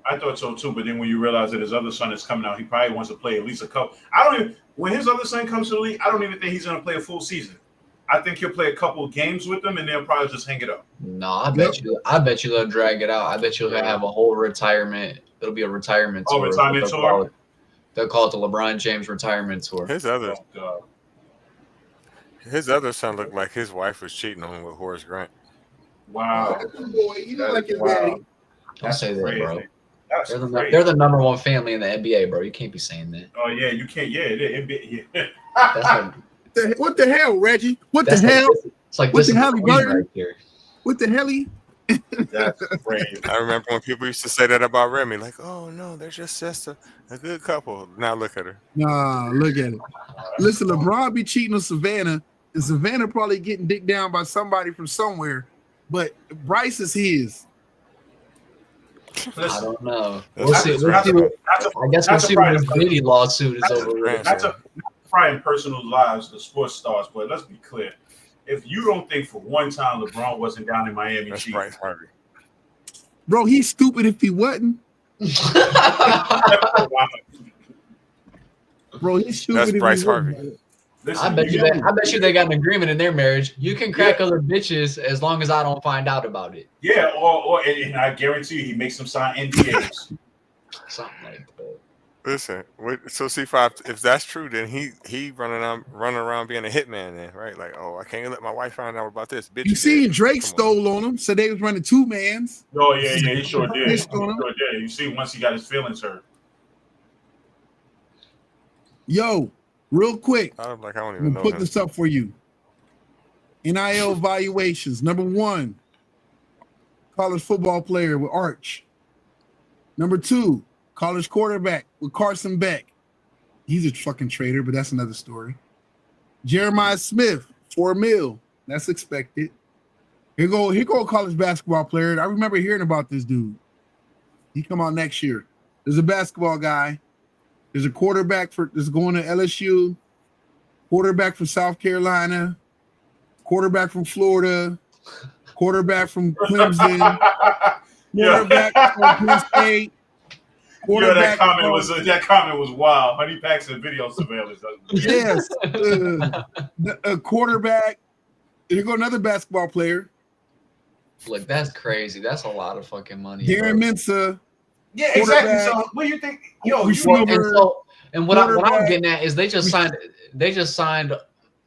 I thought so too, but then when you realize that his other son is coming out, he probably wants to play at least a couple. When his other son comes to the league, I don't even think he's going to play a full season. I think he'll play a couple of games with them, and they'll probably just hang it up. No, I bet you they'll drag it out. I bet you'll have a whole retirement. It'll be a retirement tour. Retirement tour. They'll call it the LeBron James retirement tour. His other son looked like his wife was cheating on him with Horace Grant. Wow. Boy, you know, like his daddy. Don't say that, bro. That's They're the number one family in the NBA, bro. You can't be saying that. Oh yeah, you can't. Yeah. What the hell, Reggie? What the hell? It's like what this the hell, right here. What the hell? That's crazy. I remember when people used to say that about Remy, like, "Oh no, they're just a good couple." Now look at her. Nah, look at it. Listen, LeBron be cheating on Savannah, and Savannah probably getting dicked down by somebody from somewhere, but Bryce is his. I don't know. We'll see. I guess we'll see when the Diddy lawsuit is over with. That's a probably in personal lives, the sports stars, but let's be clear. If you don't think for one time LeBron wasn't down in Miami, that's Bryce Harvey. Bro, he's stupid if he wasn't. Bro, he's stupid. That's if Bryce he Harvey. wasn't. Listen, I bet you they got an agreement in their marriage. You can crack other bitches as long as I don't find out about it. Yeah, and I guarantee you he makes them sign NDAs. Something like that. Listen, so C5, if that's true, then he running around being a hitman then, right? Like, oh, I can't let my wife find out about this. Bitch, you seen Drake stole on him, so they was running two mans. Oh yeah, he sure did. You see, once he got his feelings hurt. Yo, real quick, I don't even I'm know put him. this up for you. NIL evaluations. Number 1, college football player with Arch. Number 2, college quarterback with Carson Beck. He's a fucking traitor, but that's another story. Jeremiah Smith, $4 million. That's expected. Here go a college basketball player. I remember hearing about this dude. He come out next year. There's a basketball guy. There's a quarterback that's going to LSU, quarterback from South Carolina, quarterback from Florida, quarterback from Clemson, quarterback from Penn State. Yeah, that comment was wild. Honey Paxson video surveillance. Yes, a quarterback. Here go another basketball player. Look, that's crazy. That's a lot of fucking money. Darren Mensah. Yeah, exactly. So what do you think? Yo, what I'm getting at is they just signed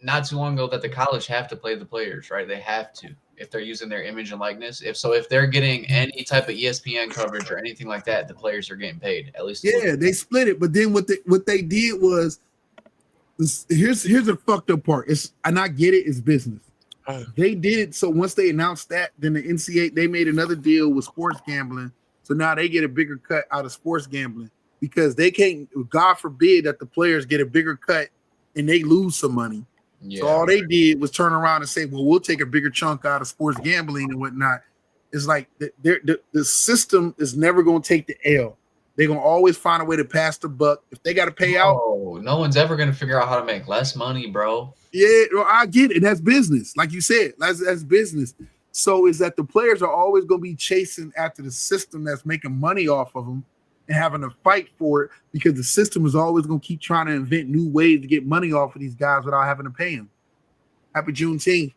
not too long ago that the college have to play the players, right? They have to if they're using their image and likeness. If they're getting any type of ESPN coverage or anything like that, the players are getting paid at least. Yeah, they split it, but then what they did was here's the fucked up part. And I get it, it's business. They did it so once they announced that, then the NCAA they made another deal with sports gambling. So now they get a bigger cut out of sports gambling because they can't. God forbid that the players get a bigger cut and they lose some money. Yeah. So all they did was turn around and say, "Well, we'll take a bigger chunk out of sports gambling and whatnot." It's like the system is never going to take the L. They're going to always find a way to pass the buck. If they got to pay out, no one's ever going to figure out how to make less money, bro. Yeah, well, I get it. That's business. Like you said, that's business. So is that the players are always going to be chasing after the system that's making money off of them and having to fight for it because the system is always going to keep trying to invent new ways to get money off of these guys without having to pay them. Happy Juneteenth.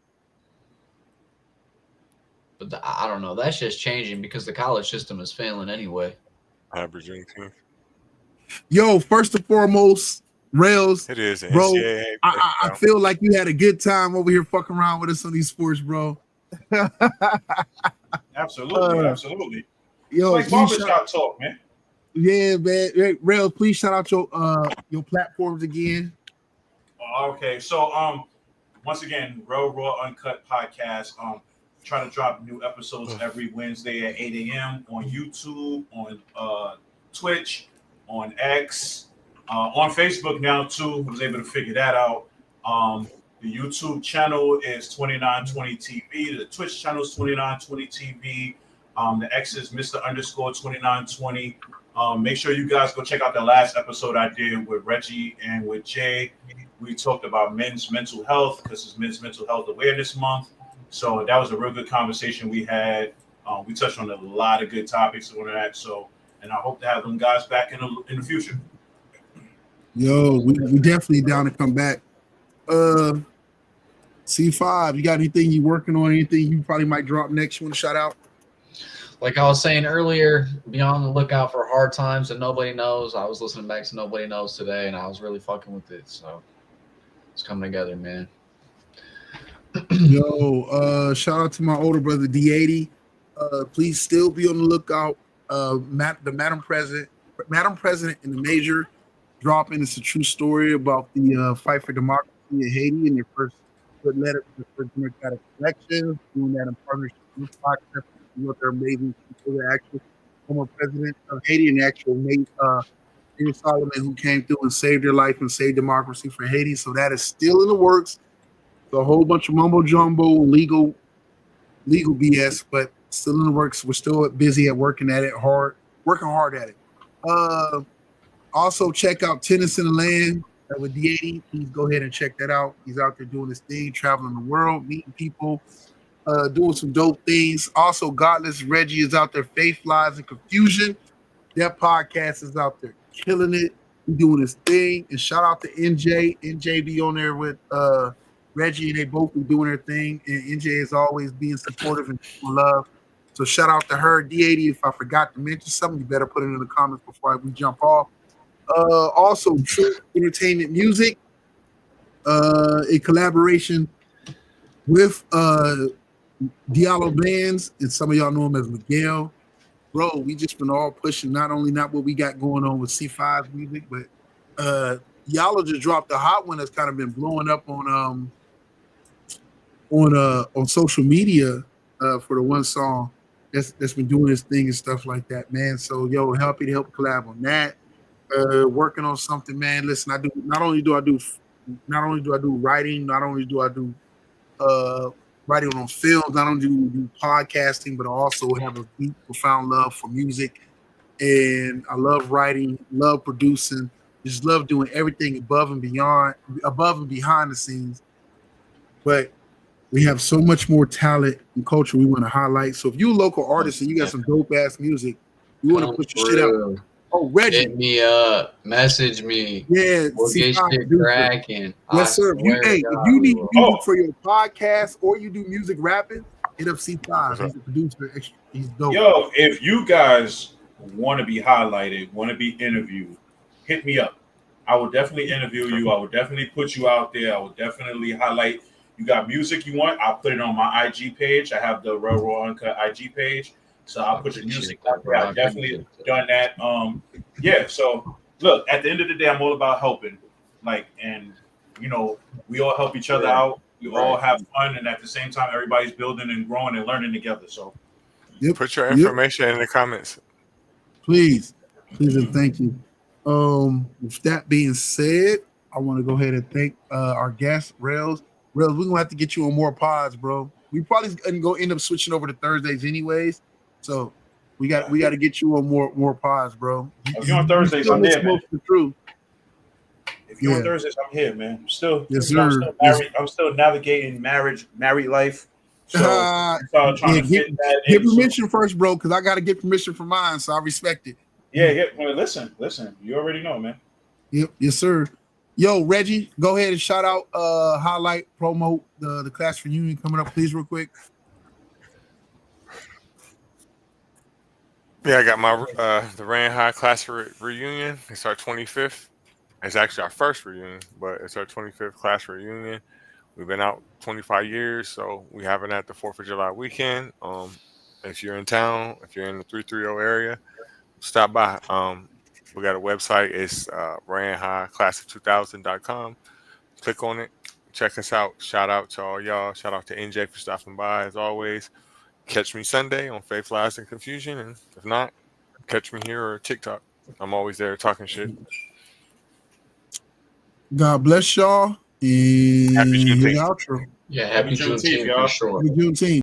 But I don't know. That's just changing because the college system is failing anyway. Happy Juneteenth. Yo, first and foremost, Rails. It is, bro. I feel like you had a good time over here fucking around with us on these sports, bro. Absolutely. Yo, it's like barbershop talk, man. Yeah, man. Rails, please shout out your platforms again. Okay, so once again, Raw Uncut Podcast. Trying to drop new episodes every Wednesday at 8 a.m. on YouTube, on Twitch, on X, on Facebook now too. I was able to figure that out. The YouTube channel is 2920 TV. The Twitch channel is 2920 TV. The X is Mr_2920. Make sure you guys go check out the last episode I did with Reggie and with Jay. We talked about men's mental health because it's Men's Mental Health Awareness Month. So that was a real good conversation we had. We touched on a lot of good topics on that. So, and I hope to have them guys back in the future. Yo, we definitely down to come back. C5, you got anything you working on? Anything you probably might drop next? You want to shout out? Like I was saying earlier, be on the lookout for Hard Times That Nobody Knows. I was listening back to Nobody Knows today, and I was really fucking with it. So it's coming together, man. Yo, shout out to my older brother D80. Please still be on the lookout. The Madam President and the Major dropping. It's a true story about the fight for democracy in Haiti and their first good letter to the first democratic elections. Doing that in partnership with Fox. What they're amazing people. The actual former president of Haiti and the actual David Solomon, who came through and saved their life and saved democracy for Haiti. So that is still in the works. A whole bunch of mumbo jumbo, legal BS, but still in the works. We're still busy at working hard at it. Also check out Tennis in the Land with D80. Please go ahead and check that out. He's out there doing his thing, traveling the world, meeting people, doing some dope things. Also, Godless Reggie is out there, Faith, Lies, and Confusion. That podcast is out there killing it. He's doing his thing. And shout out to NJ. NJ be on there with Reggie, they both be doing their thing, and NJ is always being supportive and love. So shout out to her. D80, if I forgot to mention something, you better put it in the comments before we jump off. Also, True Entertainment Music, a collaboration with Diallo Bands, and some of y'all know him as Miguel. Bro, we just been all pushing not what we got going on with C5's music, but Diallo just dropped a hot one that's kind of been blowing up on social media for the one song that's been doing this thing and stuff like that, man. So yo, happy to help collab on that. Working on something, man. Listen, I do not only do I do writing, not only do I do writing on films, not only do podcasting, but I also have a deep, profound love for music, and I love writing, love producing, Just love doing everything above and behind the scenes. But we have so much more talent and culture we want to highlight. So if you're a local artist and you got some dope ass music, you want to put your shit out. Oh, Reggie, hit me up, message me. Yeah, we'll get shit cracking. Yes, sir. If you need music for your podcast or you do music rapping, hit up C5. He's a producer. He's dope. Yo, if you guys want to be highlighted, want to be interviewed, hit me up. I will definitely interview you. I will definitely put you out there. I will definitely highlight. You got music you want, I'll put it on my IG page. I have the Raw Uncut IG page. So I'll put your music out there. I've definitely done that. Yeah, so look, at the end of the day, I'm all about helping. Like, and you know, we all help each other out. We all have fun, and at the same time, everybody's building and growing and learning together. So put your information in the comments. Please, and thank you. With that being said, I want to go ahead and thank our guest, Rails. Rails, we're gonna have to get you on more pods, bro. We probably gonna end up switching over to Thursdays anyways. So we got to get you on more pods, bro. If you're on Thursdays, I'm there, man. If you're on Yeah. Thursdays, I'm here, man. I'm still, Yes, you know, sir. I'm still navigating married life. So trying to fit that get in. permission first, bro, because I got to get permission for mine, so I respect it. Yeah. Well, listen. You already know, man. Yep, yes, sir. Yo, Reggie, go ahead and shout out, highlight, promote the class reunion coming up, please, real quick. Yeah, I got my the Rand High class reunion. It's our 25th. It's actually our first reunion, but it's our 25th class reunion. We've been out 25 years, so we have it at the 4th of July weekend. If you're in town, if you're in the 330 area, stop by. We got a website. It's randhighclass2000.com. Click on it. Check us out. Shout out to all y'all. Shout out to NJ for stopping by as always. Catch me Sunday on Faith, Lies, and Confusion. And if not, catch me here or TikTok. I'm always there talking shit. God bless y'all. And Happy Juneteenth. the outro. Yeah, happy Juneteenth, y'all. for sure. Happy Juneteenth.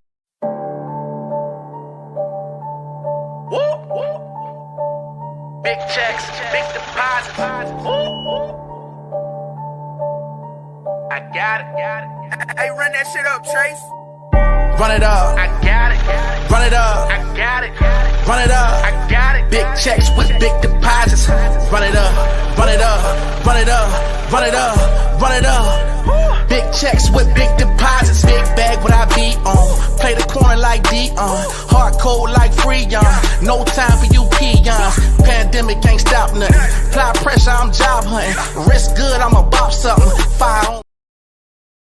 Big checks, big deposits. I got it. Hey, run that shit up, Trace. Run it up. I got it. Run it up. I got it. Run it up. I got it. Big checks with big deposits. Run it up. Run it up. Run it up. Run it up. Run it up. Big checks with big deposits. Big bag what I be on. Play the corner like Dion. Hard code like Freon. No time for you peons. Pandemic ain't stop nothing. Apply pressure, I'm job hunting. Risk good, I'ma bop something. Fire on